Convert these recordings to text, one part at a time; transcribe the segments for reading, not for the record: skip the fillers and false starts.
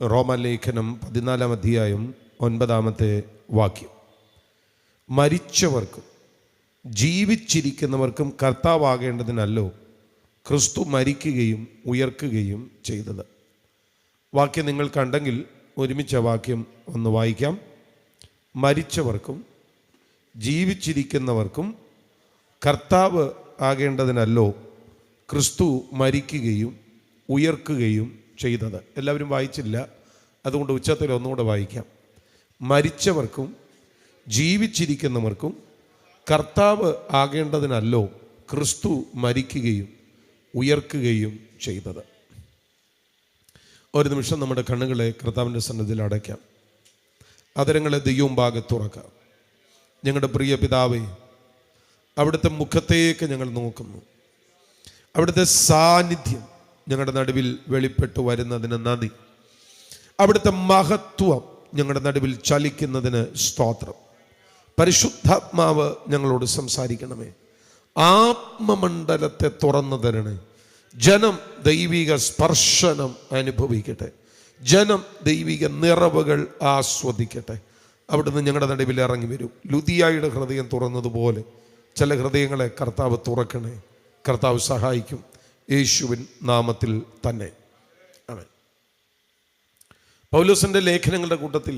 റോമാലേഖനം 14 അധ്യായം 9 വാക്യം. മരിച്ചവർക്കും ജീവിച്ചിരിക്കുന്നവർക്കും കർത്താവാകേണ്ടതിനല്ലോ ക്രിസ്തു മരിക്കുകയും ഉയർക്കുകയും ചെയ്തത്. വാക്യം നിങ്ങൾ കണ്ടെങ്കിൽ ഒരുമിച്ച വാക്യം ഒന്ന് വായിക്കാം. മരിച്ചവർക്കും ജീവിച്ചിരിക്കുന്നവർക്കും കർത്താവ് ആകേണ്ടതിനല്ലോ ക്രിസ്തു മരിക്കുകയും ഉയർക്കുകയും ചെയ്തത്. എല്ലാവരും വായിച്ചില്ല, അതുകൊണ്ട് ഉച്ചത്തിൽ ഒന്നുകൂടെ വായിക്കാം. മരിച്ചവർക്കും ജീവിച്ചിരിക്കുന്നവർക്കും കർത്താവ് ആകേണ്ടതിനല്ലോ ക്രിസ്തു മരിക്കുകയും ഉയർക്കുകയും ചെയ്തത്. ഒരു നിമിഷം നമ്മുടെ കണ്ണുകളെ കർത്താവിൻ്റെ സന്നിധിയിൽ അടയ്ക്കാം. അതരങ്ങളെ ദൈവമുമ്പാകെ തുറക്കാം. ഞങ്ങളുടെ പ്രിയ പിതാവേ, അവിടുത്തെ മുഖത്തേക്ക് ഞങ്ങൾ നോക്കുന്നു. അവിടുത്തെ സാന്നിധ്യം ഞങ്ങളുടെ നടുവിൽ വെളിപ്പെട്ടു വരുന്നതിന് നന്ദി. അവിടുത്തെ മഹത്വം ഞങ്ങളുടെ നടുവിൽ ചലിക്കുന്നതിന് സ്തോത്രം. പരിശുദ്ധാത്മാവ് ഞങ്ങളോട് സംസാരിക്കണമേ. ആത്മമണ്ഡലത്തെ തുറന്നു തരണേ. ജനം ദൈവിക സ്പർശനം അനുഭവിക്കട്ടെ. ജനം ദൈവിക നിറവുകൾ ആസ്വദിക്കട്ടെ. അവിടുന്ന് ഞങ്ങളുടെ നടുവിൽ ഇറങ്ങി വരും. ലുദിയായുടെ ഹൃദയം തുറന്നതുപോലെ ചില ഹൃദയങ്ങളെ കർത്താവ് തുറക്കണേ. കർത്താവ് സഹായിക്കും, യേശുവിൻ നാമത്തിൽ തന്നെ. ആമേൻ. പൗലോസിന്റെ ലേഖനങ്ങളുടെ കൂട്ടത്തിൽ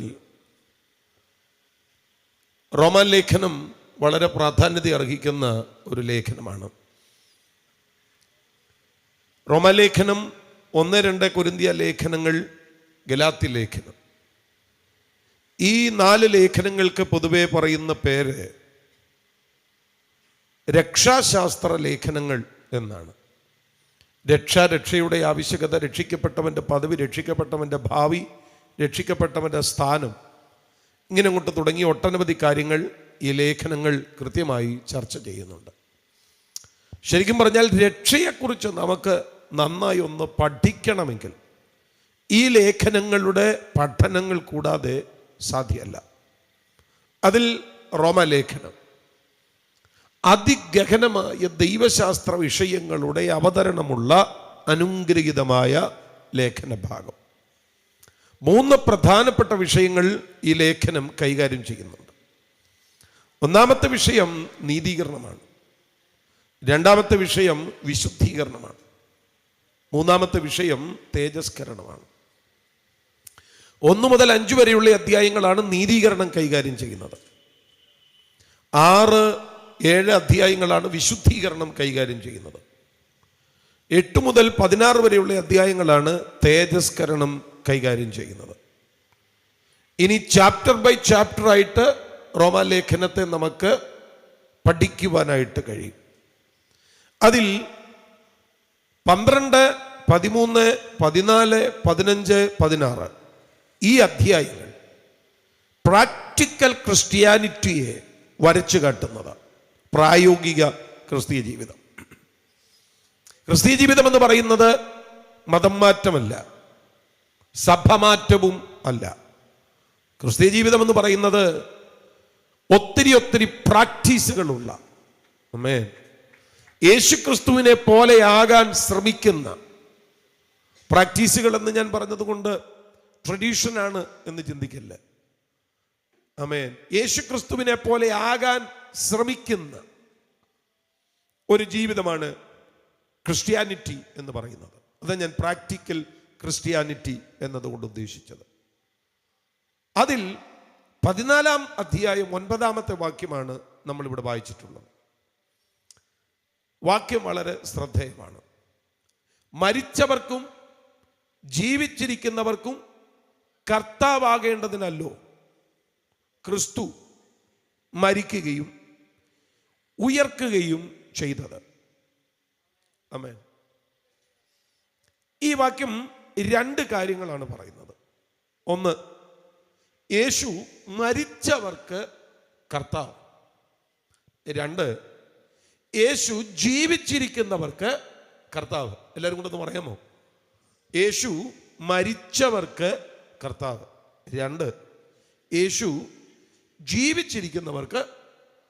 റോമാൻ ലേഖനം വളരെ പ്രാധാന്യത അർഹിക്കുന്ന ഒരു ലേഖനമാണ്. റോമാലേഖനം 1-2 കൊരിന്ത്യ ലേഖനങ്ങൾ, ഗലാത്യ ലേഖനം, ഈ 4 ലേഖനങ്ങൾക്ക് പൊതുവെ പറയുന്ന പേര് രക്ഷാശാസ്ത്ര ലേഖനങ്ങൾ എന്നാണ്. രക്ഷയുടെ ആവശ്യകത, രക്ഷിക്കപ്പെട്ടവൻ്റെ പദവി, രക്ഷിക്കപ്പെട്ടവൻ്റെ ഭാവി, രക്ഷിക്കപ്പെട്ടവൻ്റെ സ്ഥാനം, ഇങ്ങനെ അങ്ങോട്ട് തുടങ്ങിയ ഒട്ടനവധി കാര്യങ്ങൾ ഈ ലേഖനങ്ങൾ കൃത്യമായി ചർച്ച ചെയ്യുന്നുണ്ട്. ശരിക്കും പറഞ്ഞാൽ രക്ഷയെക്കുറിച്ച് നമുക്ക് നന്നായി ഒന്ന് പഠിക്കണമെങ്കിൽ ഈ ലേഖനങ്ങളുടെ പഠനങ്ങൾ കൂടാതെ സാധ്യമല്ല. അതിൽ റോമാലേഖനം അതിഗഹനമായ ദൈവശാസ്ത്ര വിഷയങ്ങളുടെ അവതരണമുള്ള അനുഗ്രഹീതമായ ലേഖന ഭാഗം. 3 പ്രധാനപ്പെട്ട വിഷയങ്ങൾ ഈ ലേഖനം കൈകാര്യം ചെയ്യുന്നുണ്ട്. ഒന്നാമത്തെ വിഷയം നീതീകരണമാണ്. രണ്ടാമത്തെ വിഷയം വിശുദ്ധീകരണമാണ്. മൂന്നാമത്തെ വിഷയം തേജസ്കരണമാണ്. 1 മുതൽ 5 വരെയുള്ള അധ്യായങ്ങളാണ് നീതീകരണം കൈകാര്യം ചെയ്യുന്നത്. 6-7 അധ്യായങ്ങളാണ് വിശുദ്ധീകരണം കൈകാര്യം ചെയ്യുന്നത്. 8 മുതൽ 16 വരെയുള്ള അധ്യായങ്ങളാണ് തേജസ്കരണം കൈകാര്യം ചെയ്യുന്നത്. ഇനി ചാപ്റ്റർ ബൈ ചാപ്റ്റർ ആയിട്ട് റോമാലേഖനത്തെ നമുക്ക് പഠിക്കുവാനായിട്ട് കഴിയും. അതിൽ 12, 13, 14, 15, 16 ഈ അധ്യായങ്ങൾ പ്രാക്ടിക്കൽ ക്രിസ്ത്യാനിറ്റിയെ വരച്ചു കാട്ടുന്നതാണ്. പ്രായോഗിക ക്രിസ്തീയ ജീവിതം. ക്രിസ്തീയ ജീവിതം എന്ന് പറയുന്നത് മതം മാറ്റമല്ല, സഭമാറ്റവും അല്ല. ക്രിസ്തീയ ജീവിതം എന്ന് പറയുന്നത് ഒത്തിരി പ്രാക്ടീസുകളുള്ള, ആമേൻ, യേശുക്രിസ്തുവിനെ പോലെയാകാൻ ശ്രമിക്കുന്ന പ്രാക്ടീസുകൾ എന്ന് ഞാൻ പറഞ്ഞതുകൊണ്ട് ട്രഡീഷനാണ് എന്ന് ചിന്തിക്കില്ല. ആമേൻ. യേശുക്രിസ്തുവിനെ പോലെ ആകാൻ ശ്രമിക്കുന്ന ഒരു ജീവിതമാണ് ക്രിസ്ത്യാനിറ്റി എന്ന് പറയുന്നത്. അതാണ് ഞാൻ പ്രാക്ടിക്കൽ ക്രിസ്ത്യാനിറ്റി എന്നതുകൊണ്ട് ഉദ്ദേശിച്ചത്. അതിൽ 14-ാം അധ്യായം 9-ാമത്തെ വാക്യമാണ് നമ്മളിവിടെ വായിച്ചിട്ടുള്ളത്. വാക്യം വളരെ ശ്രദ്ധേയമാണ്. മരിച്ചവർക്കും ജീവിച്ചിരിക്കുന്നവർക്കും കർത്താവാകേണ്ടതിനല്ലോ ക്രിസ്തു മരിക്കുകയും ഉയർക്കുകയും ചെയ്തത്. ആമേൻ. ഈ വാക്യം 2 കാര്യങ്ങളാണ് പറയുന്നത്. ഒന്ന്, യേശു മരിച്ചവർക്ക് കർത്താവ്. 2, യേശു ജീവിച്ചിരിക്കുന്നവർക്ക് കർത്താവ്. എല്ലാവരും കൂടെ ഒന്ന് പറയാമോ? യേശു മരിച്ചവർക്ക് കർത്താവ്. 2, യേശു ജീവിച്ചിരിക്കുന്നവർക്ക്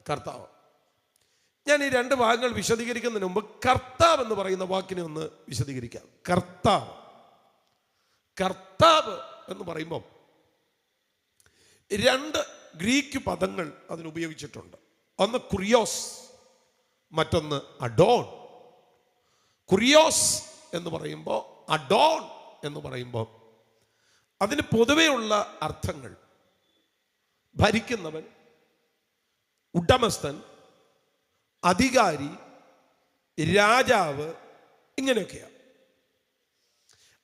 കർത്താവ്. ഞാൻ ഈ 2 ഭാഗങ്ങൾ വിശദീകരിക്കുന്നതിന് മുമ്പ് കർത്താവ് എന്ന് പറയുന്ന വാക്കിനെ ഒന്ന് വിശദീകരിക്കാം. കർത്താവ് എന്ന് പറയുമ്പോൾ രണ്ട് ഗ്രീക്ക് പദങ്ങൾ അതിനുപയോഗിച്ചിട്ടുണ്ട്. ഒന്ന് കുറിയോസ്, മറ്റൊന്ന് അഡോൺ. കുറിയോസ് എന്ന് പറയുമ്പോൾ, അഡോൺ എന്ന് പറയുമ്പോൾ അതിന് പൊതുവെയുള്ള അർത്ഥങ്ങൾ ഭരിക്കുന്നവൻ, ഉടമസ്ഥൻ, അധികാരി, രാജാവ്, ഇങ്ങനെയൊക്കെയാണ്.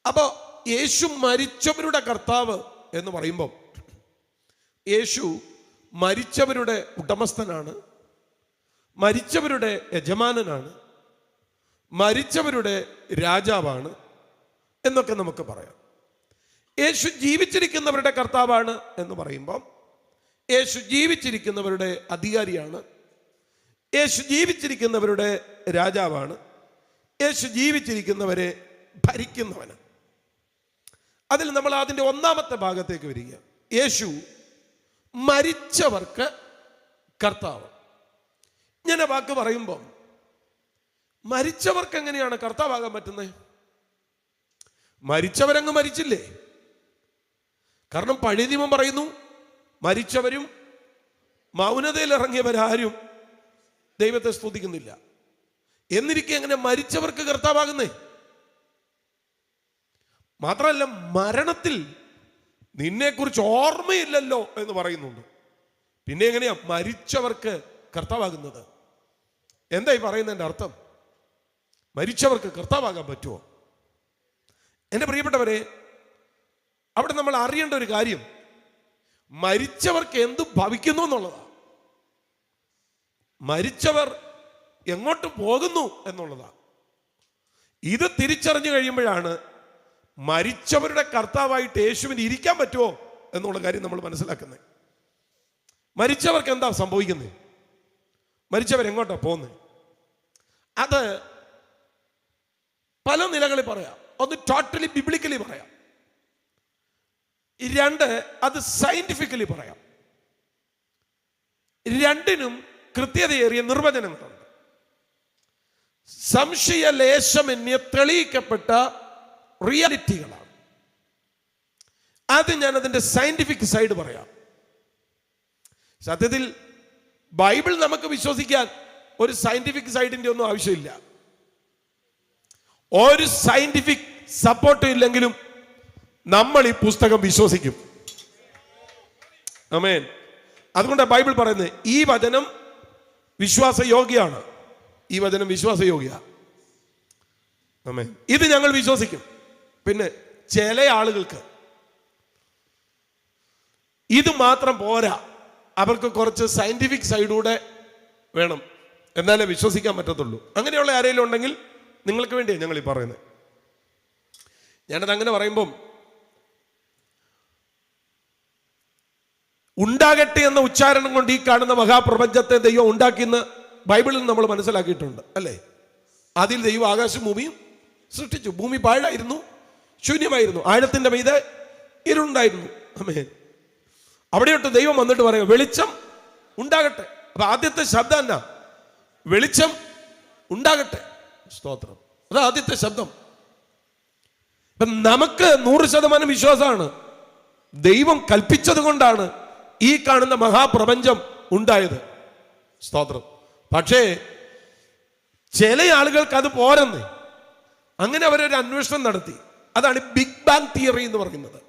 അപ്പോൾ യേശു മരിച്ചവരുടെ കർത്താവ് എന്ന് പറയുമ്പോൾ യേശു മരിച്ചവരുടെ ഉടമസ്ഥനാണ്, മരിച്ചവരുടെ യജമാനനാണ്, മരിച്ചവരുടെ രാജാവാണ് എന്നൊക്കെ നമുക്ക് പറയാം. യേശു ജീവിച്ചിരിക്കുന്നവരുടെ കർത്താവാണ് എന്ന് പറയുമ്പം യേശു ജീവിച്ചിരിക്കുന്നവരുടെ അധികാരിയാണ്, യേശു ജീവിച്ചിരിക്കുന്നവരുടെ രാജാവാണ്, യേശു ജീവിച്ചിരിക്കുന്നവരെ ഭരിക്കുന്നവന്. അതിൽ നമ്മൾ അതിൻ്റെ ഒന്നാമത്തെ ഭാഗത്തേക്ക് വരിക. യേശു മരിച്ചവർക്ക് കർത്താവ്. ഇങ്ങനെ വാക്ക് പറയുമ്പോൾ മരിച്ചവർക്ക് എങ്ങനെയാണ് കർത്താവാകാൻ പറ്റുന്നത്? മരിച്ചവരങ്ങ് മരിച്ചില്ലേ? കാരണം പഴയ നിയമം പറയുന്നു, മരിച്ചവരും മൗനതയിൽ ഇറങ്ങിയവരാരും ദൈവത്തെ സ്തുതിക്കുന്നില്ല. എന്നിരിക്കെ എങ്ങനെ മരിച്ചവർക്ക് കർത്താവാകുന്നേ? മാത്രമല്ല, മരണത്തിൽ നിന്നെക്കുറിച്ച് ഓർമ്മയില്ലല്ലോ എന്ന് പറയുന്നുണ്ട്. പിന്നെ എങ്ങനെയാ മരിച്ചവർക്ക് കർത്താവാകുന്നത്? എന്തായി പറയുന്നതിൻ്റെ അർത്ഥം? മരിച്ചവർക്ക് കർത്താവാകാൻ പറ്റുമോ? എൻ്റെ പ്രിയപ്പെട്ടവരെ, അവിടെ നമ്മൾ അറിയേണ്ട ഒരു കാര്യം മരിച്ചവർക്ക് എന്ത് ഭവിക്കുന്നു എന്നുള്ളതാണ്. മരിച്ചവർ എങ്ങോട്ട് പോകുന്നു എന്നുള്ളതാണ്. ഇത് തിരിച്ചറിഞ്ഞു കഴിയുമ്പോഴാണ് മരിച്ചവരുടെ കർത്താവായിട്ട് യേശുവിന് ഇരിക്കാൻ പറ്റുമോ എന്നുള്ള കാര്യം നമ്മൾ മനസ്സിലാക്കുന്നത്. മരിച്ചവർക്ക് എന്താ സംഭവിക്കുന്നത്? മരിച്ചവരെങ്ങോട്ടാ പോകുന്നത്? അത് പല നിലകളിൽ പറയാം. ഒന്ന് ടോട്ടലി ബിബ്ലിക്കലി പറയാം, രണ്ട് അത് സയന്റിഫിക്കലി പറയാം. രണ്ടിനും കൃത്യതയേറിയ നിർവചനങ്ങളുണ്ട്. സംശയ ലേശമന്യേ തെളിയിക്കപ്പെട്ട റിയാലിറ്റികളാണ്. അത് ഞാൻ അതിൻ്റെ സയന്റിഫിക് സൈഡ് പറയാം. സത്യത്തിൽ ബൈബിൾ നമുക്ക് വിശ്വസിക്കാൻ ഒരു സയന്റിഫിക് സൈഡിൻ്റെ ഒന്നും ആവശ്യമില്ല. ഒരു സയന്റിഫിക് സപ്പോർട്ടും ഇല്ലെങ്കിലും നമ്മൾ ഈ പുസ്തകം വിശ്വസിക്കും. ആമേൻ. അതുകൊണ്ട് ബൈബിൾ പറയുന്നത് ഈ വചനം വിശ്വാസയോഗ്യമാണ്. ഈ വചനം വിശ്വാസയോഗ്യ. ആമേൻ. ഇത് ഞങ്ങൾ വിശ്വസിക്കും. പിന്നെ ചില ആളുകൾക്ക് ഇത് മാത്രം പോരാ, അവർക്ക് കുറച്ച് സയന്റിഫിക് സൈഡൂടെ വേണം, എന്നാലേ വിശ്വസിക്കാൻ പറ്റത്തുള്ളൂ. അങ്ങനെയുള്ള ആരെങ്കിലും ഉണ്ടെങ്കിൽ നിങ്ങൾക്ക് വേണ്ടിയാണ് ഞങ്ങൾ ഈ പറയുന്നത്. ഞാനത് അങ്ങനെ പറയുമ്പം ഉണ്ടാകട്ടെ എന്ന ഉച്ചാരണം കൊണ്ട് ഈ കാണുന്ന മഹാപ്രപഞ്ചത്തെ ദൈവം ഉണ്ടാക്കിയെന്ന് ബൈബിളിൽ നമ്മൾ മനസ്സിലാക്കിയിട്ടുണ്ട്, അല്ലേ? അതിൽ ദൈവം ആകാശം ഭൂമിയും സൃഷ്ടിച്ചു. ഭൂമി പാഴായിരുന്നു, ശൂന്യമായിരുന്നു, ആഴത്തിന്റെ മീതെ ഇരുണ്ടായിരുന്നു. ആമേൻ. അവിടെയോട്ട് ദൈവം വന്നിട്ട് പറയുക, വെളിച്ചം ഉണ്ടാകട്ടെ. അപ്പൊ ആദ്യത്തെ ശബ്ദം എന്നാ? വെളിച്ചം ഉണ്ടാകട്ടെ. സ്തോത്രം. അത് ആദ്യത്തെ ശബ്ദം. ഇപ്പൊ നമുക്ക് 100% വിശ്വാസമാണ്. ദൈവം കൽപ്പിച്ചത് കൊണ്ടാണ് ഈ കാണുന്ന മഹാപ്രപഞ്ചം ഉണ്ടായത്. സ്തോത്രം. പക്ഷേ ചില ആളുകൾക്ക് അത് പോരെന്ന്. അങ്ങനെ അവരൊരു അന്വേഷണം നടത്തി. അതാണ് ബിഗ് ബാങ് തിയറി എന്ന് പറയുന്നത്.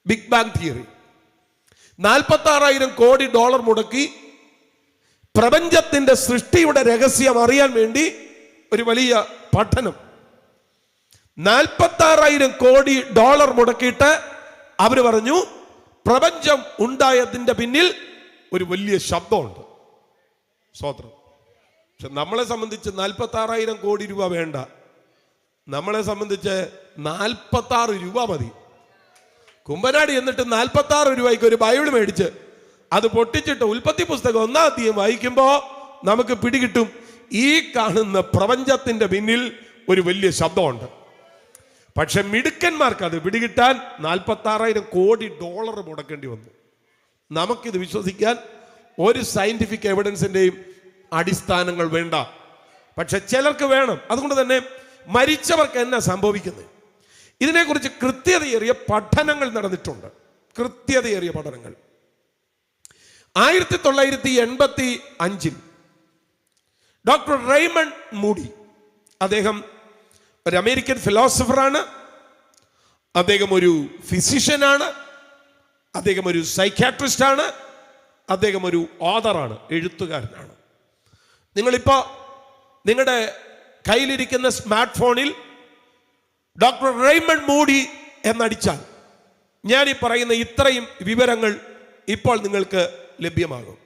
Big bang theory. 46,000 കോടി ഡോളർ മുടക്കി പ്രപഞ്ചത്തിന്റെ സൃഷ്ടിയുടെ രഹസ്യം അറിയാൻ വേണ്ടി ഒരു വലിയ പഠനം. 46,000 കോടി ഡോളർ മുടക്കിയിട്ട് അവര് പറഞ്ഞു, പ്രപഞ്ചം ഉണ്ടായതിന്റെ പിന്നിൽ ഒരു വലിയ ശബ്ദമുണ്ട്. സ്തോത്രം. പക്ഷെ നമ്മളെ സംബന്ധിച്ച് 46,000 കോടി രൂപ വേണ്ട. നമ്മളെ സംബന്ധിച്ച് 46 രൂപ മതി. കുമ്പനാടി എന്നിട്ട് 46 രൂപയ്ക്ക് ഒരു ബൈബിൾ മേടിച്ച് അത് പൊട്ടിച്ചിട്ട് ഉൽപ്പത്തി പുസ്തകം 1-ാം അധ്യായം വായിക്കുമ്പോൾ നമുക്ക് പിടികിട്ടും, ഈ കാണുന്ന പ്രപഞ്ചത്തിന്റെ പിന്നിൽ ഒരു വലിയ ശബ്ദമുണ്ട്. പക്ഷെ മിടുക്കന്മാർക്ക് അത് പിടികിട്ടാൻ 46,000 കോടി ഡോളർ മുടക്കേണ്ടി വന്നു. നമുക്കിത് വിശ്വസിക്കാൻ ഒരു സയന്റിഫിക് എവിഡൻസിന്റെയും അടിസ്ഥാനങ്ങൾ വേണ്ട. പക്ഷെ ചിലർക്ക് വേണം. അതുകൊണ്ട് തന്നെ മരിച്ചവർക്ക് എന്നാ സംഭവിക്കുന്നത്? ഇതിനെക്കുറിച്ച് കൃത്യതയേറിയ പഠനങ്ങൾ നടന്നിട്ടുണ്ട്. കൃത്യതയേറിയ പഠനങ്ങൾ. 1985 ഡോക്ടർ റെയ്മണ്ട് മൂഡി, അദ്ദേഹം ഒരു അമേരിക്കൻ ഫിലോസഫറാണ്, അദ്ദേഹം ഒരു ഫിസിഷ്യനാണ്, അദ്ദേഹം ഒരു സൈക്യാട്രിസ്റ്റാണ്, അദ്ദേഹം ഒരു ഓതറാണ്, എഴുത്തുകാരനാണ്. നിങ്ങളിപ്പോൾ നിങ്ങളുടെ കയ്യിലിരിക്കുന്ന സ്മാർട്ട് ഫോണിൽ ഡോക്ടർ റെയ്മണ്ട് മൂഡി എന്നടിച്ചാൽ ഞാൻ ഈ പറയുന്ന ഇത്രയും വിവരങ്ങൾ ഇപ്പോൾ നിങ്ങൾക്ക് ലഭ്യമാകും.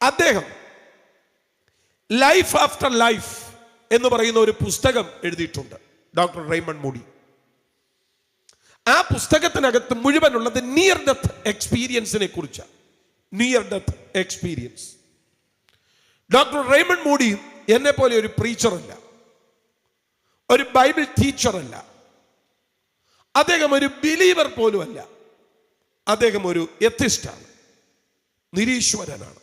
അദ്ദേഹം ലൈഫ് ആഫ്റ്റർ ലൈഫ് എന്ന് പറയുന്ന ഒരു പുസ്തകം എഴുതിയിട്ടുണ്ട്, ഡോക്ടർ റെയ്മണ്ട് മൂഡി. ആ പുസ്തകത്തിനകത്ത് മുഴുവനുള്ളത് നിയർ ഡെത്ത് എക്സ്പീരിയൻസിനെ കുറിച്ചാണ്. Near death experience. Doctor Raymond Moody എന്നെ പോലെ ഒരു പ്രീച്ചറല്ല, ഒരു ബൈബിൾ ടീച്ചറല്ല, അദ്ദേഹം ഒരു ബിലീവർ പോലുമല്ല. അദ്ദേഹം ഒരു എത്തിസ്റ്റാണ്, നിരീശ്വരനാണ്.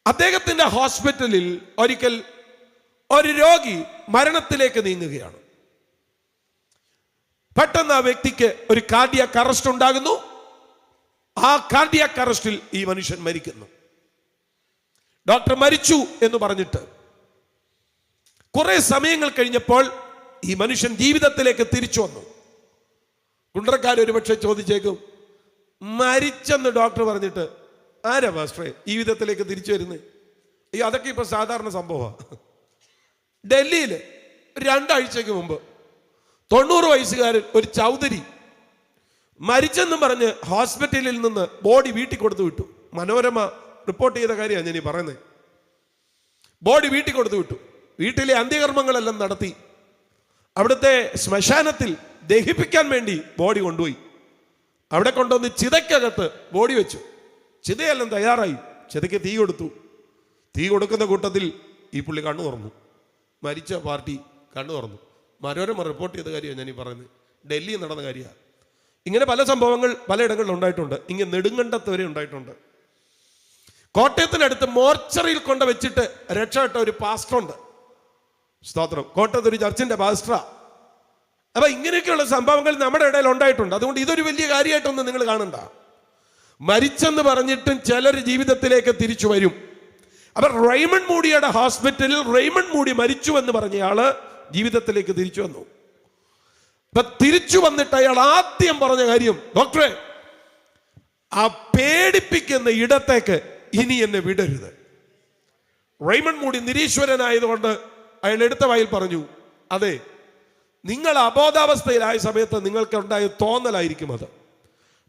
അദ്ദേഹത്തിന്റെ ഹോസ്പിറ്റലിൽ ഒരിക്കൽ ഒരു രോഗി മരണത്തിലേക്ക് നീങ്ങുകയാണ്. പെട്ടെന്ന് ആ വ്യക്തിക്ക് ഒരു കാർഡിയാക് അറസ്റ്റ് ഉണ്ടാകുന്നു. ആ കാർഡിയാക് അറസ്റ്റിൽ ഈ മനുഷ്യൻ മരിക്കുന്നു. ഡോക്ടർ മരിച്ചു എന്ന് പറഞ്ഞിട്ട് കുറെ സമയങ്ങൾ കഴിഞ്ഞപ്പോൾ ഈ മനുഷ്യൻ ജീവിതത്തിലേക്ക് തിരിച്ചു വന്നു. കുണ്ടറക്കാർ ഒരുപക്ഷെ ചോദിച്ചേക്കും, മരിച്ചെന്ന് ഡോക്ടർ പറഞ്ഞിട്ട് ആരാ പാസ്റ്ററെ ജീവിതത്തിലേക്ക് തിരിച്ചു വരുന്നത്? അയ്യോ, അതൊക്കെ ഇപ്പൊ സാധാരണ സംഭവമാണ്. ഡൽഹിയിൽ 2 ആഴ്ചക്ക് മുമ്പ് 90 വയസ്സുകാരൻ ഒരു ചൗധരി മരിച്ചെന്നും പറഞ്ഞ് ഹോസ്പിറ്റലിൽ നിന്ന് ബോഡി വീട്ടിൽ കൊടുത്തു വിട്ടു. മനോരമ റിപ്പോർട്ട് ചെയ്ത കാര്യമാണ് ഞാൻ ഈ പറയുന്നത്. ബോഡി വീട്ടിൽ കൊടുത്തു വിട്ടു. വീട്ടിലെ അന്ത്യകർമ്മങ്ങളെല്ലാം നടത്തി. അവിടുത്തെ ശ്മശാനത്തിൽ ദഹിപ്പിക്കാൻ വേണ്ടി ബോഡി കൊണ്ടുപോയി. അവിടെ കൊണ്ടുവന്ന് ചിതയ്ക്കകത്ത് ബോഡി വെച്ചു. ചിതയെല്ലാം തയ്യാറായി. ചിതയ്ക്ക് തീ കൊടുത്തു. തീ കൊടുക്കുന്ന കൂട്ടത്തിൽ ഈ പുള്ളി കണ്ണു തുറന്നു. മരിച്ച പാർട്ടി കണ്ണു തുറന്നു. മനോരമ റിപ്പോർട്ട് ചെയ്ത കാര്യമാണ് ഞാൻ ഈ പറയുന്നത്. ഡൽഹിയിൽ നടന്ന കാര്യമാണ്. ഇങ്ങനെ പല സംഭവങ്ങൾ പലയിടങ്ങളിൽ ഉണ്ടായിട്ടുണ്ട്. ഇങ്ങനെ നെടുങ്കണ്ടത്ത് വരെ ഉണ്ടായിട്ടുണ്ട്. കോട്ടയത്തിനടുത്ത് മോർച്ചറിയിൽ കൊണ്ട് വെച്ചിട്ട് രക്ഷപ്പെട്ട ഒരു പാസ്റ്ററുണ്ട്. സ്തോത്രം. കോട്ടയത്ത് ഒരു ചർച്ചിന്റെ പാസ്റ്ററാ. അപ്പൊ ഇങ്ങനെയൊക്കെയുള്ള സംഭവങ്ങൾ നമ്മുടെ ഇടയിൽ ഉണ്ടായിട്ടുണ്ട്. അതുകൊണ്ട് ഇതൊരു വലിയ കാര്യമായിട്ടൊന്നും നിങ്ങൾ കാണണ്ട. മരിച്ചെന്ന് പറഞ്ഞിട്ടും ചിലർ ജീവിതത്തിലേക്ക് തിരിച്ചു വരും. അപ്പൊ റെയ്മണ്ട് മൂഡിയുടെ ഹോസ്പിറ്റലിൽ റെയ്മണ്ട് മൂഡി മരിച്ചു എന്ന് പറഞ്ഞയാള് ജീവിതത്തിലേക്ക് തിരിച്ചു വന്നു. അപ്പൊ തിരിച്ചു വന്നിട്ട് അയാൾ ആദ്യം പറഞ്ഞ കാര്യം, ഡോക്ടറെ, ആ പേടിപ്പിക്കുന്ന ഇടത്തേക്ക് ഇനി എന്നെ വിടരുത്. റെയ്മണ്ട് മൂഡി നിരീശ്വരനായതുകൊണ്ട് അയാൾ എടുത്ത വായിൽ പറഞ്ഞു, അതെ, നിങ്ങൾ അബോധാവസ്ഥയിലായ സമയത്ത് നിങ്ങൾക്ക് ഉണ്ടായ തോന്നലായിരിക്കും അത്.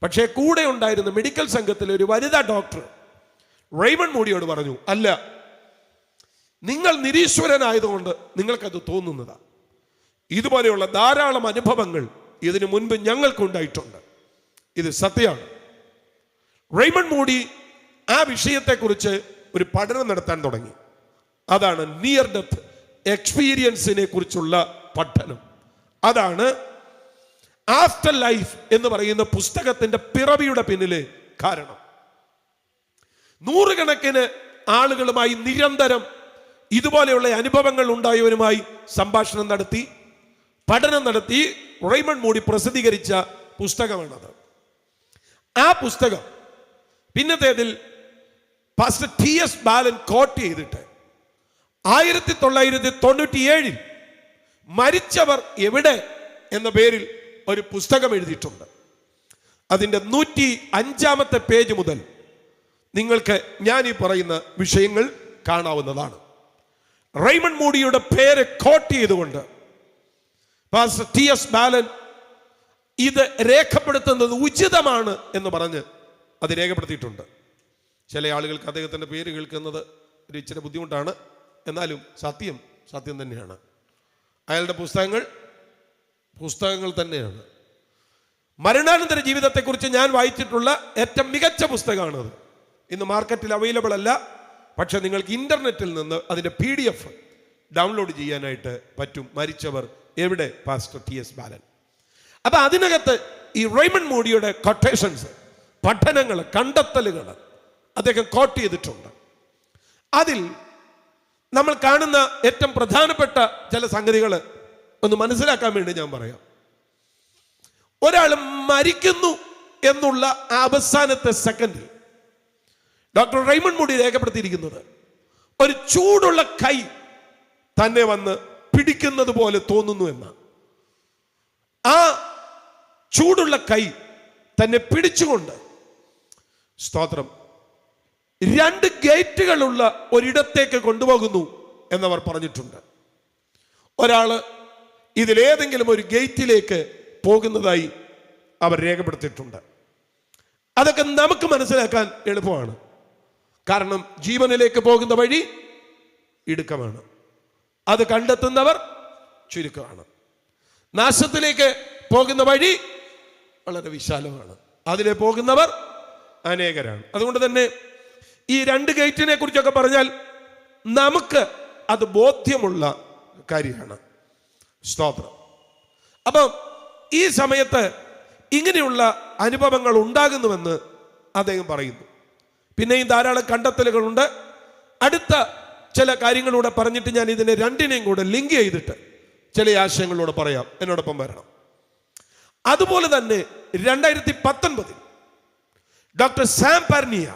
പക്ഷേ കൂടെ ഉണ്ടായിരുന്ന മെഡിക്കൽ സംഘത്തിലെ ഒരു വനിതാ ഡോക്ടർ റെയ്മണ്ട് മൂഡിയോട് പറഞ്ഞു, അല്ല, നിങ്ങൾ നിരീശ്വരനായതുകൊണ്ട് നിങ്ങൾക്കത് തോന്നുന്നതാ. ഇതുപോലെയുള്ള ധാരാളം അനുഭവങ്ങൾ ഇതിനു മുൻപ് ഞങ്ങൾക്കുണ്ടായിട്ടുണ്ട്. ഇത് സത്യമാണ്. റെയ്മണ്ട് മൂഡി ആ വിഷയത്തെക്കുറിച്ച് ഒരു പഠനം നടത്താൻ തുടങ്ങി. അതാണ് നിയർ ഡെത്ത് എക്സ്പീരിയൻസിനെ കുറിച്ചുള്ള പഠനം. അതാണ് ആഫ്റ്റർ ലൈഫ് എന്ന് പറയുന്ന പുസ്തകത്തിന്റെ പിറവിയുടെ പിന്നിലെ കാരണം. നൂറുകണക്കിന് ആളുകളുമായി നിരന്തരം ഇതുപോലെയുള്ള അനുഭവങ്ങൾ ഉണ്ടായവരുമായി സംഭാഷണം നടത്തി, പഠനം നടത്തി റെയ്മണ്ട് മൂഡി പ്രസിദ്ധീകരിച്ച പുസ്തകമാണത്. ആ പുസ്തകം പിന്നത്തേതിൽ പാസ്റ്റർ T.S. ബാലൻ കോട്ട് ചെയ്തിട്ട് 1997 മരിച്ചവർ എവിടെ എന്ന പേരിൽ ഒരു പുസ്തകം എഴുതിയിട്ടുണ്ട്. അതിൻ്റെ 105-ാമത്തെ പേജ് മുതൽ നിങ്ങൾക്ക് ഞാൻ ഈ പറയുന്ന വിഷയങ്ങൾ കാണാവുന്നതാണ്. റെയ്മണ്ട് മൂഡിയുടെ പേര് കോട്ട് ചെയ്തുകൊണ്ട് പാസ്റ്റർ T.S. ബാലൻ ഇത് രേഖപ്പെടുത്തുന്നത് ഉചിതമാണ് എന്ന് പറഞ്ഞ് അത് രേഖപ്പെടുത്തിയിട്ടുണ്ട്. ചില ആളുകൾക്ക് അദ്ദേഹത്തിൻ്റെ പേര് കേൾക്കുന്നത് ഒരു ഇച്ചിരി ബുദ്ധിമുട്ടാണ്. എന്നാലും സത്യം സത്യം തന്നെയാണ്. അയാളുടെ പുസ്തകങ്ങൾ തന്നെയാണ്. മരണാനന്തര ജീവിതത്തെക്കുറിച്ച് ഞാൻ വായിച്ചിട്ടുള്ള ഏറ്റവും മികച്ച പുസ്തകമാണത്. ഇന്ന് മാർക്കറ്റിൽ അവൈലബിൾ അല്ല. പക്ഷെ നിങ്ങൾക്ക് ഇന്റർനെറ്റിൽ നിന്ന് അതിൻ്റെ PDF ഡൗൺലോഡ് ചെയ്യാനായിട്ട് പറ്റും. മരിച്ചവർ എവിടെ, പാസ്റ്റർ T.S. ബാലൻ. അപ്പൊ അതിനകത്ത് ഈ റെയ്മണ്ട് മൂഡിയുടെ കൊട്ടേഷൻസ്, പഠനങ്ങൾ, കണ്ടെത്തലുകൾ അദ്ദേഹം കോട്ട് ചെയ്തിട്ടുണ്ട്. അതിൽ നമ്മൾ കാണുന്ന ഏറ്റവും പ്രധാനപ്പെട്ട ചില സംഗതികൾ ഒന്ന് മനസ്സിലാക്കാൻ വേണ്ടി ഞാൻ പറയാം. ഒരാൾ മരിക്കുന്നു എന്നുള്ള അവസാനത്തെ സെക്കൻഡിൽ ഡോക്ടർ റെയ്മണ്ട് മൂഡി രേഖപ്പെടുത്തിയിരിക്കുന്നത് ഒരു ചൂടുള്ള കൈ തന്നെ വന്ന് പിടിക്കുന്നത് പോലെ തോന്നുന്നു എന്നാണ്. ആ ചൂടുള്ള കൈ തന്നെ പിടിച്ചുകൊണ്ട്, സ്തോത്രം, 2 ഗേറ്റുകളുള്ള ഒരിടത്തേക്ക് കൊണ്ടുപോകുന്നു എന്നവർ പറഞ്ഞിട്ടുണ്ട്. ഒരാള് ഇതിലേതെങ്കിലും ഒരു ഗേറ്റിലേക്ക് പോകുന്നതായി അവർ രേഖപ്പെടുത്തിയിട്ടുണ്ട്. അതൊക്കെ നമുക്ക് മനസ്സിലാക്കാൻ എളുപ്പമാണ്. കാരണം ജീവനിലേക്ക് പോകുന്ന വഴി ഇടുക്കമാണ്, അത് കണ്ടെത്തുന്നവർ ചുരുക്കമാണ്. നാശത്തിലേക്ക് പോകുന്ന വഴി വളരെ വിശാലമാണ്, അതിലെ പോകുന്നവർ അനേകരാണ്. അതുകൊണ്ട് തന്നെ ഈ 2 ഗേറ്റിനെ കുറിച്ചൊക്കെ പറഞ്ഞാൽ നമുക്ക് അത് ബോധ്യമുള്ള കാര്യമാണ്. സ്തോത്രം. അപ്പം ഈ സമയത്ത് ഇങ്ങനെയുള്ള അനുഭവങ്ങൾ ഉണ്ടാകുന്നുവെന്ന് അദ്ദേഹം പറയുന്നു. പിന്നെയും ധാരാളം കണ്ടെത്തലുകളുണ്ട്. അടുത്ത ചില കാര്യങ്ങളൂടെ പറഞ്ഞിട്ട് ഞാൻ ഇതിനെ 2നെയും കൂടെ ലിങ്ക് ചെയ്തിട്ട് ചില ആശയങ്ങളോട് പറയാം. എന്നോടൊപ്പം വരണം. അതുപോലെ തന്നെ 2019 doctor Sam Purnia